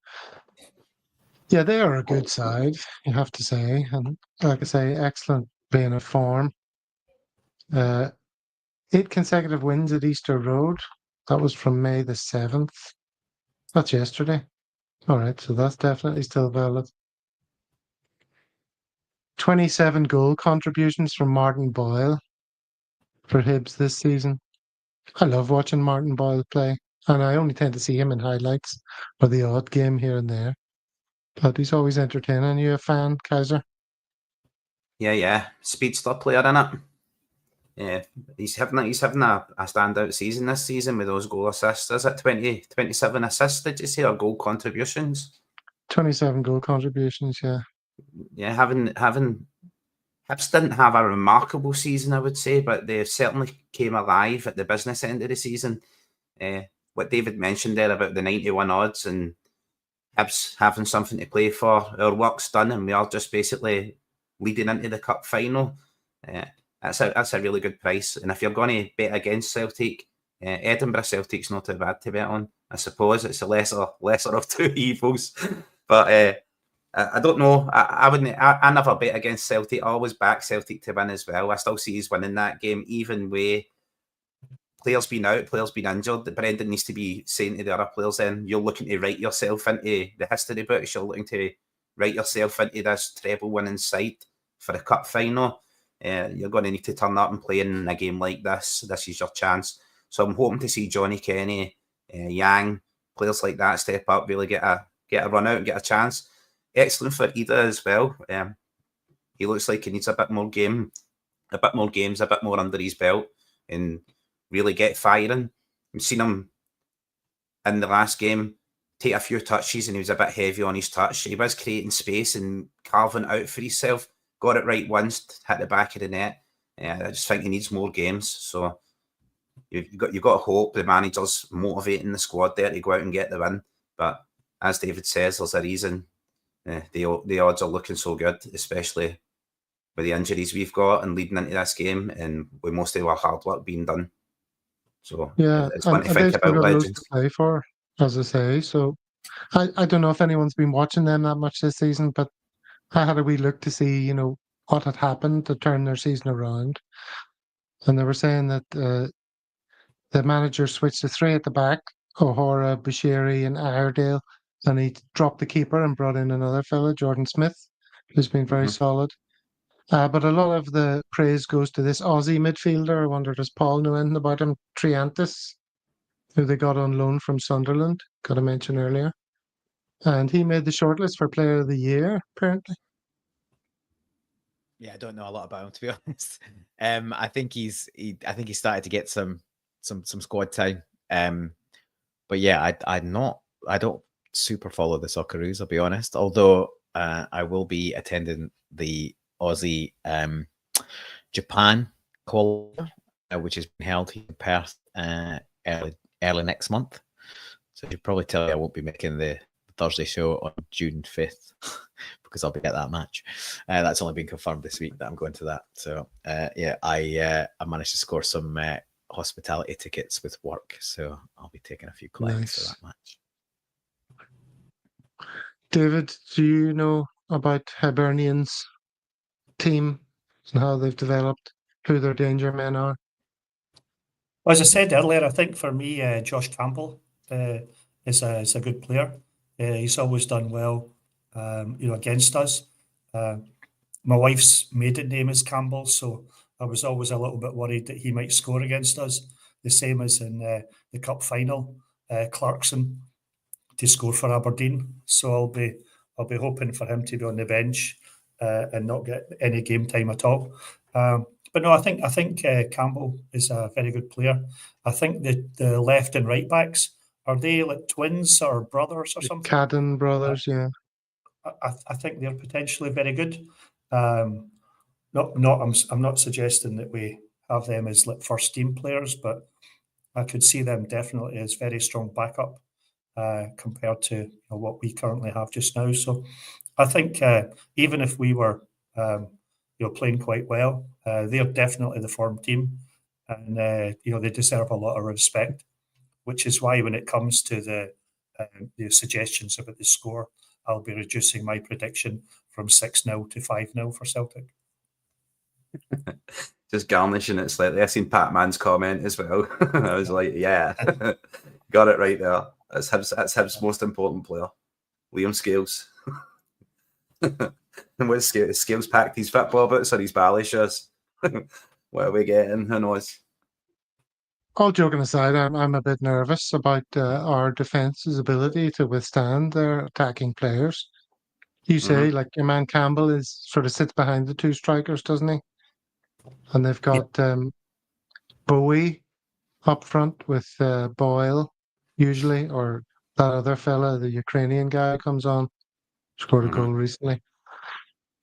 Yeah, they are a good side, you have to say. And like I say, excellent being of form. Uh, 8 consecutive wins at Easter Road. That was from May the 7th. That's yesterday. All right, so that's definitely still valid. 27 goal contributions from Martin Boyle for Hibs this season. I love watching Martin Boyle play, and I only tend to see him in highlights or the odd game here and there. But he's always entertaining. You a fan, Kaiser? Yeah. Speedster player in it. Yeah, he's having a standout season this season with those goal assists. Is it 27 assists, did you say, or goal contributions? 27 goal contributions, yeah. Yeah, Hibs didn't have a remarkable season, I would say, but they certainly came alive at the business end of the season. What David mentioned there about the 91 odds and Hibs having something to play for, our work's done and we are just basically leading into the cup final. That's a really good price. And if you're going to bet against Celtic, Edinburgh Celtic's not too bad to bet on. I suppose it's a lesser of two evils. But I don't know. I never bet against Celtic. I always back Celtic to win as well. I still see he's winning that game, even with players being out, players being injured. Brendan needs to be saying to the other players, then you're looking to write yourself into the history books. You're looking to write yourself into this treble winning side for the cup final. You're going to need to turn up and play in a game like this. This is your chance. So I'm hoping to see Johnny Kenny, Yang, players like that step up, really get a run out and get a chance. Excellent for Ida as well. He looks like he needs a bit more games, a bit more under his belt, and really get firing. We've seen him in the last game take a few touches, and he was a bit heavy on his touch. He was creating space and carving out for himself. Got it right once, hit the back of the net. I just think he needs more games. So you've got to hope the manager's motivating the squad there to go out and get the win. But as David says, there's a reason the odds are looking so good, especially with the injuries we've got and leading into this game, and with most of our hard work being done. So yeah, it's one to think they've still about, got loads legends. to play for, as I say. So I don't know if anyone's been watching them that much this season, but I had a wee look to see, what had happened to turn their season around. And they were saying that the manager switched to 3 at the back, O'Hara, Bashiri and Iredale, and he dropped the keeper and brought in another fella, Jordan Smith, who's been very solid. But a lot of the praise goes to this Aussie midfielder. I wonder, does Paul know anything about him? Triantis, who they got on loan from Sunderland, got to mention earlier. And he made the shortlist for Player of the Year, apparently. Yeah, I don't know a lot about him, to be honest. I think he's started to get some squad time. But yeah, I don't super follow the Socceroos, I'll be honest. Although I will be attending the Aussie Japan qualifier, which is being held here in Perth early next month. So you probably tell you I won't be making the Thursday show on June 5th because I'll be at that match. That's only been confirmed this week that I'm going to that. So I managed to score some hospitality tickets with work, so I'll be taking a few collects for that match. David, do you know about Hibernian's team and how they've developed, who their danger men are? Well, as I said earlier, I think for me, Josh Campbell is a good player. He's always done well, against us. My wife's maiden name is Campbell, so I was always a little bit worried that he might score against us. The same as in the cup final, Clarkson to score for Aberdeen. So I'll be hoping for him to be on the bench and not get any game time at all. But no, I think Campbell is a very good player. I think the left and right backs, are they like twins or brothers or something? Cadden brothers, yeah. I think they're potentially very good. I'm not suggesting that we have them as like first team players, but I could see them definitely as very strong backup compared to what we currently have just now. So I think even if we were playing quite well, they're definitely the form team, and they deserve a lot of respect. Which is why when it comes to the suggestions about the score, I'll be reducing my prediction from 6-0 to 5-0 for Celtic. just garnishing it slightly. I seen Pat Man's comment as well. I was like, yeah, got it right there. That's Hibs' most important player, Liam Scales. And what Scales packed his football boots or his ballet shoes? What are we getting? Who knows? All joking aside, I'm a bit nervous about our defence's ability to withstand their attacking players. You say, like, your man Campbell is sort of sits behind the two strikers, doesn't he? And they've got Bowie up front with Boyle, usually, or that other fella, the Ukrainian guy, comes on, scored a goal recently.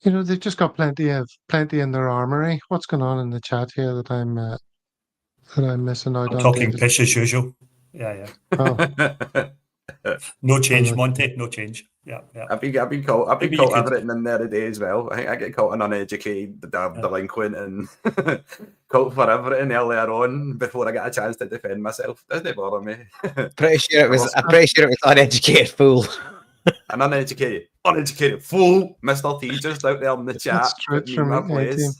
You know, they've just got plenty in their armory. What's going on in the chat here that I'm missing out I'm on? talking David? pish as usual. Yeah. Oh, No change, Monty. No change. Yeah. I've been caught Maybe you could- everything in there today as well. I think I get caught an uneducated, delinquent, and caught for everything earlier on before I got a chance to defend myself. Doesn't bother me. I'm pretty sure it was uneducated fool. An uneducated fool, Mr. T, just out there in the chat. That's true, Putting me in my from 18. place.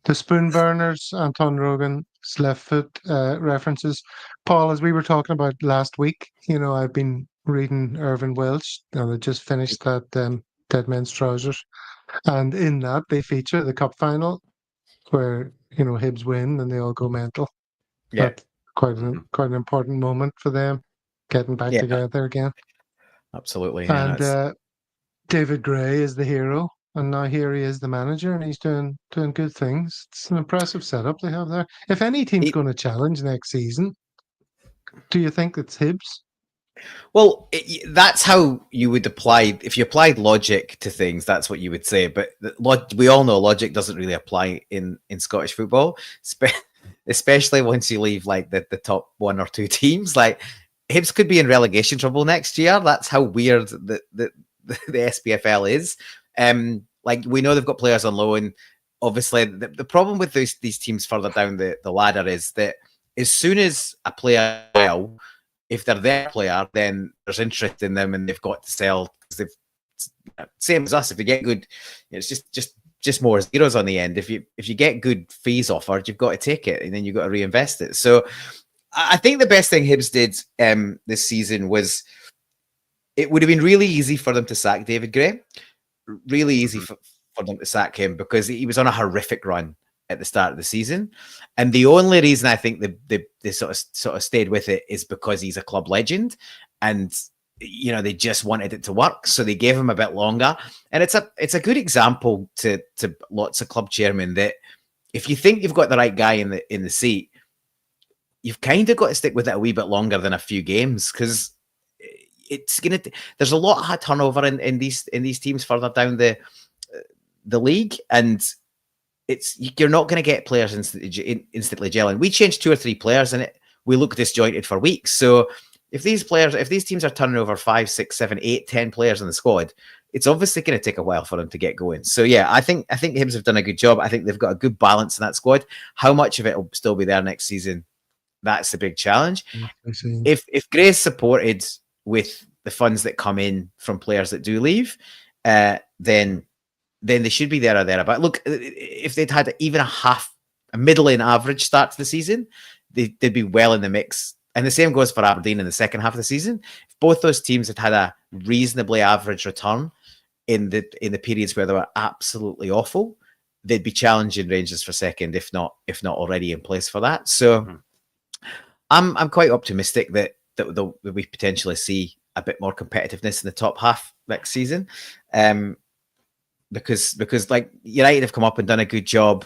The spoon burners, Anton Rogan's left foot references. Paul, as we were talking about last week, you know, I've been reading Irvin Welsh, and I just finished that Dead Men's Trousers. And in that, they feature the cup final where, you know, Hibs win and they all go mental. Yeah. That's quite an important moment for them, getting back together again. Absolutely. Yeah, And David Gray is the hero. And now here he is, the manager, and he's doing good things. It's an impressive setup they have there. If any team's going to challenge next season, do you think it's Hibs? Well, that's how you would apply. If you applied logic to things, that's what you would say. But we all know logic doesn't really apply in Scottish football, especially once you leave like the top one or two teams. Like Hibs could be in relegation trouble next year. That's how weird the SPFL is. Like we know they've got players on loan. Obviously, the problem with these teams further down the ladder is that as soon as a player, if they're their player, then there's interest in them and they've got to sell. Same as us, if you get good, it's just more zeros on the end. If you get good fees offered, you've got to take it and then you've got to reinvest it. So I think the best thing Hibs did this season was it would have been really easy for them to sack David Gray. Really easy for them to sack him because he was on a horrific run at the start of the season, and the only reason I think they sort of stayed with it is because he's a club legend, and you know they just wanted it to work, so they gave him a bit longer. And it's a good example to lots of club chairmen that if you think you've got the right guy in the seat, you've kind of got to stick with it a wee bit longer than a few games because there's a lot of turnover in these teams further down the league, and you're not going to get players instantly gelling. We changed 2 or 3 players and we look disjointed for weeks. So if these teams are turning over 5, 6, 7, 8, 10 players in the squad, it's obviously going to take a while for them to get going. So yeah, I think Hibs have done a good job. I think they've got a good balance in that squad. How much of it will still be there next season? That's the big challenge. If Gray's supported with the funds that come in from players that do leave, then they should be there or thereabout. Look, if they'd had even a middling average start to the season, they'd be well in the mix. And the same goes for Aberdeen in the second half of the season. If both those teams had a reasonably average return in the periods where they were absolutely awful, they'd be challenging Rangers for second, if not already in place for that. So I'm quite optimistic that we potentially see a bit more competitiveness in the top half next season. Because like United have come up and done a good job.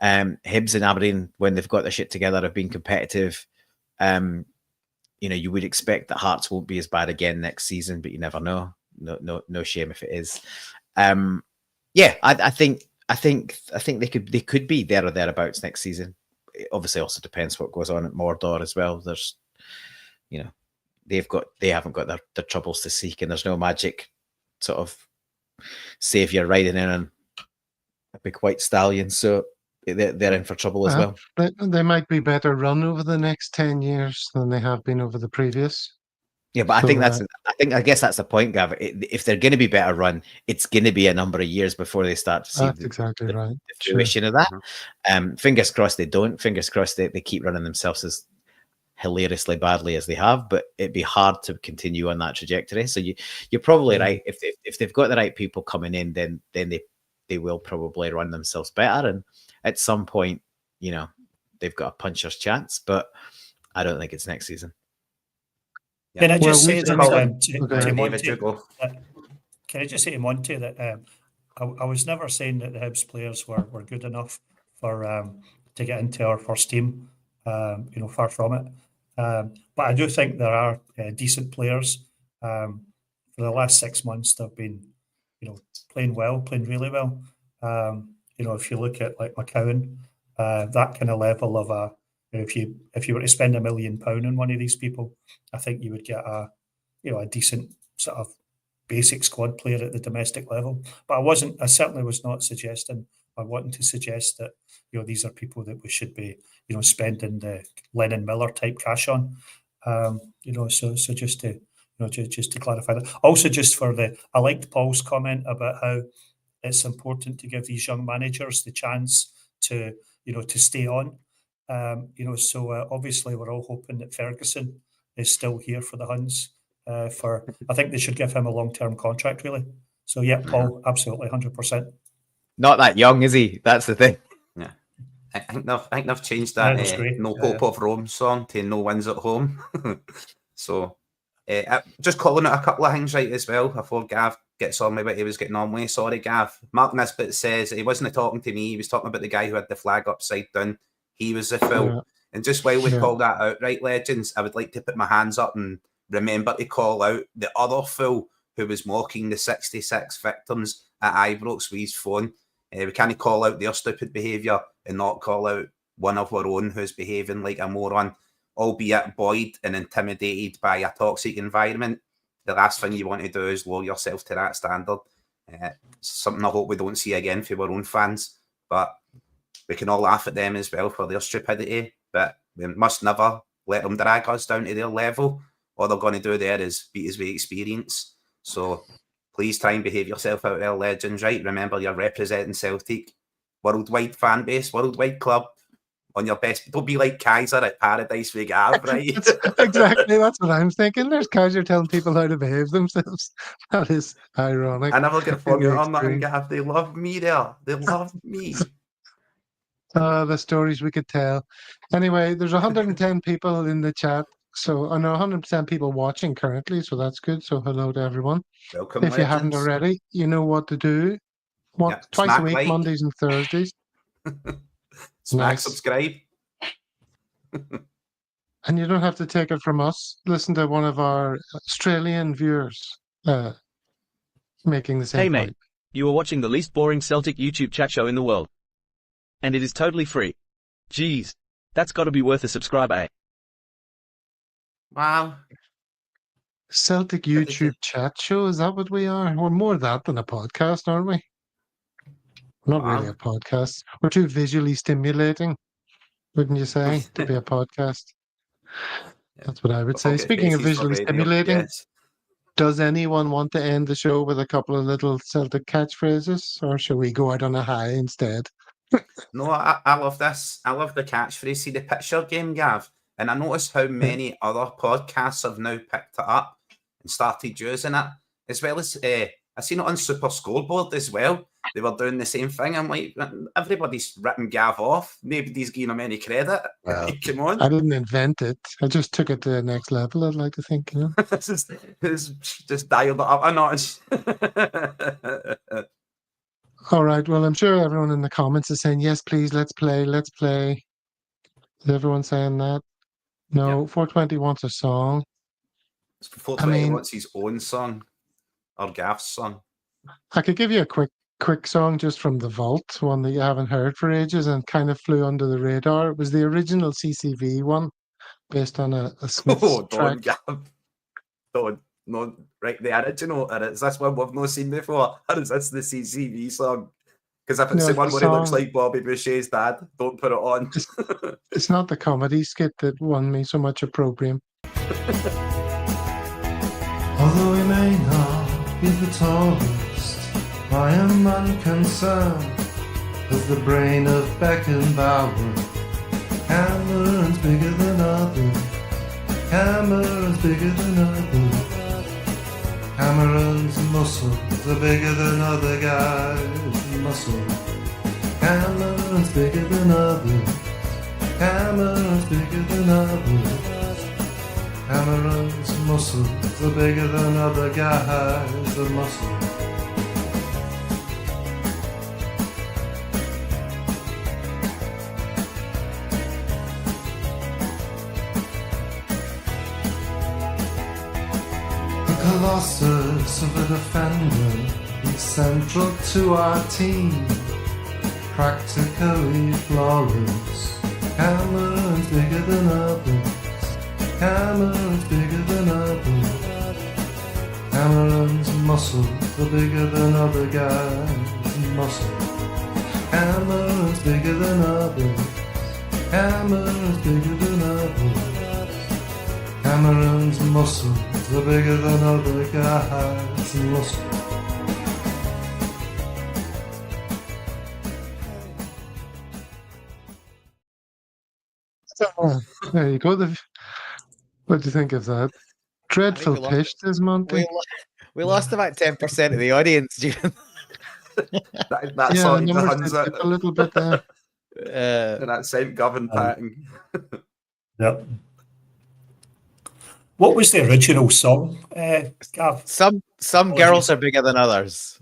Hibs and Aberdeen, when they've got their shit together, have been competitive. You know, you would expect that Hearts won't be as bad again next season, but you never know. No shame if it is. I think they could be there or thereabouts next season. It obviously also depends what goes on at Mordor as well. There's, you know, they haven't got their troubles to seek, and there's no magic sort of savior riding in on a big white stallion, so they're in for trouble as well. They might be better run over the next 10 years than they have been over the previous. Yeah, but So, I guess that's the point, Gav. If they're going to be better run, it's going to be a number of years before they start to see that's exactly right. the fruition of that. Fingers crossed they don't. Fingers crossed they keep running themselves as hilariously badly as they have. But it'd be hard to continue on that trajectory. So you're probably right. If they've got the right people coming in, then they will probably run themselves better. And at some point, they've got a puncher's chance. But I don't think it's next season. Can I just say David, can I just say to Monty that I was never saying that the Hibs players were good enough for to get into our first team. Far from it. But I do think there are decent players. For the last 6 months, they've been, playing really well. If you look at like McCowan, that kind of level of if you were to spend £1 million on one of these people, I think you would get a decent sort of basic squad player at the domestic level. But I certainly was not suggesting or wanting to suggest that these are people that we should be spending the Lennon Miller type cash on. So just to clarify that. Also, just I liked Paul's comment about how it's important to give these young managers the chance to stay on. So obviously we're all hoping that Ferguson is still here for the Huns. I think they should give him a long-term contract, really. So yeah, Paul, absolutely, 100%. Not that young, is he? That's the thing. Yeah, I think they've changed that "No Hope of Rome" song to "No Wins at Home." So just calling out a couple of things right as well before Gav gets on with what he was getting on with. Sorry, Gav. Mark Nisbet says he wasn't talking to me. He was talking about the guy who had the flag upside down. He was the fool. Yeah. And just while we call that out, right, legends, I would like to put my hands up and remember to call out the other fool who was mocking the 66 victims at Ibrox with his phone. We can't call out their stupid behaviour and not call out one of our own who's behaving like a moron, albeit buoyed and intimidated by a toxic environment. The last thing you want to do is lower yourself to that standard. Something I hope we don't see again for our own fans. But we can all laugh at them as well for their stupidity, but we must never let them drag us down to their level. All they're going to do there is beat us with experience. So please try and behave yourself out there, legends, right? Remember, you're representing Celtic, worldwide fan base, worldwide club, on your best. Don't be like Kaiser at Paradise with Gav, right? Exactly, that's what I'm thinking. There's Kaiser telling people how to behave themselves. That is ironic. I never get formula on that, and Gav, they love me there. They love me. The stories we could tell. Anyway, there's 110 people in the chat. So I know 100% people watching currently, so that's good. So hello to everyone. Welcome, if you haven't already, you know what to do. Twice a week, like. Mondays and Thursdays. Smack subscribe. And you don't have to take it from us. Listen to one of our Australian viewers making the same Hey, point. mate. You are watching the least boring Celtic YouTube chat show in the world. And it is totally free. Jeez. That's got to be worth a subscribe, eh? Wow. Celtic YouTube chat show, is that what we are? We're more that than a podcast, aren't we? Not really a podcast. We're too visually stimulating, wouldn't you say, to be a podcast? That's what I would say. Speaking of visually stimulating, yes. Does anyone want to end the show with a couple of little Celtic catchphrases, or shall we go out on a high instead? No, I love this. I love the catchphrase. See the picture game, Gav? And I noticed how many other podcasts have now picked it up and started using it, as well as I seen it on Super Scoreboard as well. They were doing the same thing. I'm like, everybody's ripping Gav off. Nobody's giving him any credit. Well, come on. I didn't invent it. I just took it to the next level, I'd like to think. You know? This is just dialed it up a notch. All right. Well, I'm sure everyone in the comments is saying, yes, please, let's play. Let's play. Is everyone saying that? No, yep. 420 wants a song. 420 wants his own song or Gav's song. I could give you a quick song just from the vault, one that you haven't heard for ages and kind of flew under the radar. It was the original CCV one, based on a Smith's track. Gav. Don't. No, right, the original, or is this one we've not seen before? Or is this the CCV song? Because if it's the one where he looks like Bobby Boucher's dad, don't put it on. It's not the comedy skit that won me so much opprobrium. Although we may not be the tallest, I am unconcerned as the brain of Beckenbauer. Cameron's bigger than others. Cameron's bigger than others. Cameron's muscles are bigger than other guys' muscles. Cameron's bigger than others. Cameron's bigger than others. Cameron's muscles are bigger than other guys' muscles. Colossus of a defender is central to our team, practically flawless. Cameron's bigger than others. Cameron's bigger than others. Cameron's muscles are bigger than other guys' muscles. Cameron's bigger than others. Cameron's bigger than others. Cameron's muscles are bigger than other guys' muscles. There you go. What do you think of that? Dreadful we lost pitch, this Monty. We lost about 10% of the audience during That's Yeah, all the he numbers does did dip a little bit there. and that St. Govan patting. Yep. What was the original song, Gav? Some girls are bigger than others.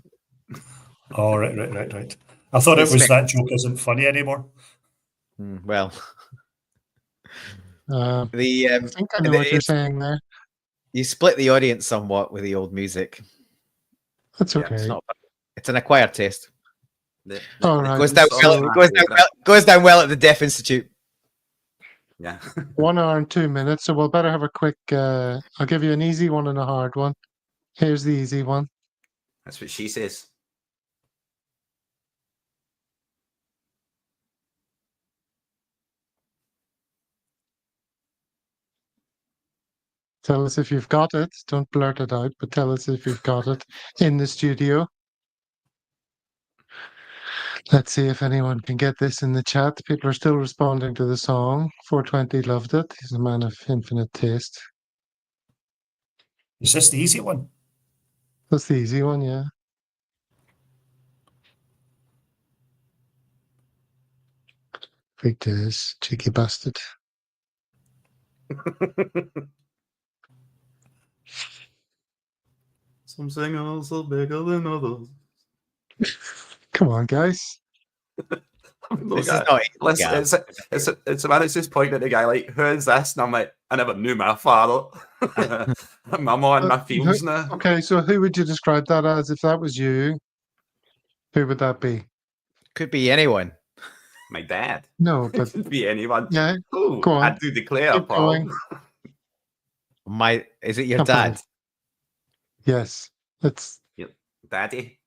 Oh, right. I thought it was that joke isn't funny anymore. Well, I the think I know what you're saying there. you split the audience somewhat with the old music. That's Yeah, okay. It's an acquired taste. All right. Goes down well at the Deaf Institute. Yeah. 1 hour and 2 minutes, so we'll better have a quick. I'll give you an easy one and a hard one. Here's the easy one. That's what she says. Tell us if you've got it. Don't blurt it out, but tell us if you've got it in the studio. Let's see if anyone can get this in the chat. People are still responding to the song. 420 loved it. He's a man of infinite taste. Is this the easy one? That's the easy one, yeah. Big days, cheeky bastard. Some singers are bigger than others. Come on, guys. This is not easy, Listen, Gav. it's a man that's just pointing at the guy like, who is this? And I'm like, I never knew my father. I'm on my fields now. Okay, so who would you describe that as if that was you? Who would that be? Could be anyone. My dad. No, but Could be anyone. yeah, Oh, go on. I do declare, Keep Paul. going. Is it your Come on. dad? Yes. It's Daddy.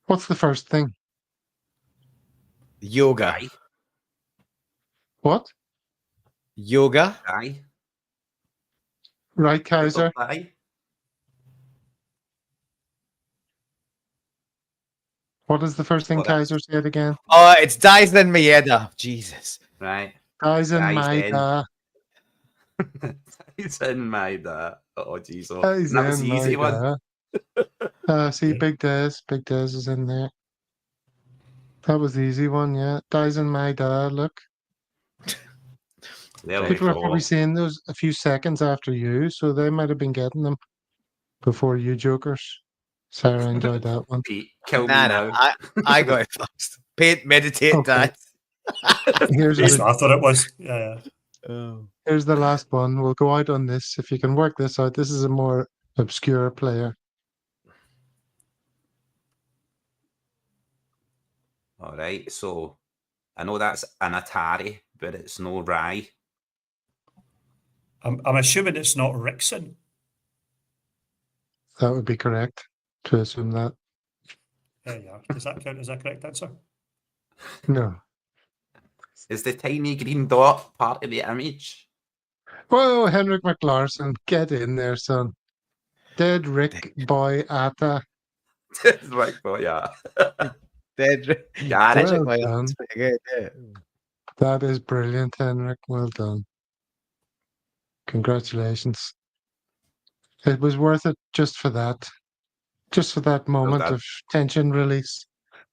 what's the first thing? Yoga. Guy. What? Yoga. Guy. Right, Kaiser. Guy. What is the first thing What? Kaiser said again? Oh, it's Dyson Maeda. Jesus. Right. Guys in Guys my in. He's in my dad. Oh, Jesus. Guys That was the in easy my one. see, Big Des is in there. That was the easy one, yeah. Dies in my dad, look. There we People are go. probably saying those a few seconds after you, so they might have been getting them before you jokers. Sarah enjoyed that one. Pete, kill me Nah, now. I got it first. Paint, meditate, Okay. dad. Here's That's what I thought it was. Yeah. here's the last one. We'll go out on this. If you can work this out, this is a more obscure player. All right, so I know that's an Atari, but it's no Rye. I'm assuming it's not Rickson. That would be correct to assume that. There you are. Does that count as a correct answer? No. Is the tiny green dot part of the image? Whoa, Henrik McLaughlin, get in there, son. Dead Rick Boy Atta. Right, but yeah. Dead. Got it. Well Well, done. that's pretty good. Yeah. That is brilliant, Henrik. Well done. Congratulations. It was worth it just for that. Just for that moment done. of tension release.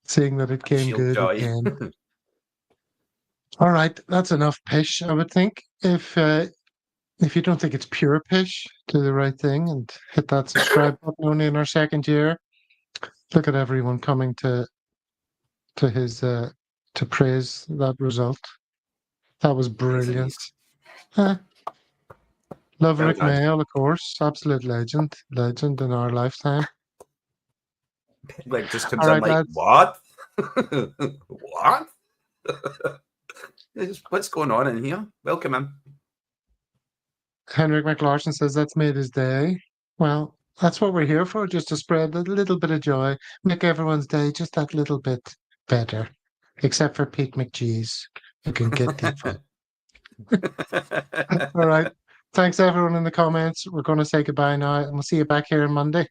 Seeing that it came Shield good joy. again. All right, that's enough pish, I would think. If you don't think it's pure pish, do the right thing and hit that subscribe button. Only in our second year. Look at everyone coming to his to praise that result. That was brilliant. Love Well Rick done. Mail, of course, absolute legend in our lifetime. Like just comes All in right, like, lads. what? What? What's going on in here? Welcome in. Henrik McLaughlin says that's made his day. Well, that's what we're here for, just to spread a little bit of joy, make everyone's day just that little bit better. Except for Pete McGee's, who can get deep on. All right. Thanks, everyone in the comments. We're going to say goodbye now, and we'll see you back here on Monday.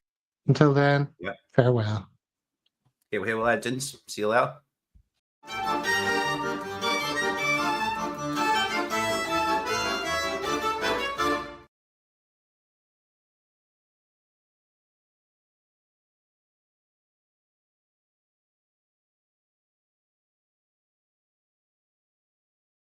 Until then, Yeah. farewell. Hail, hail, legends. See you later.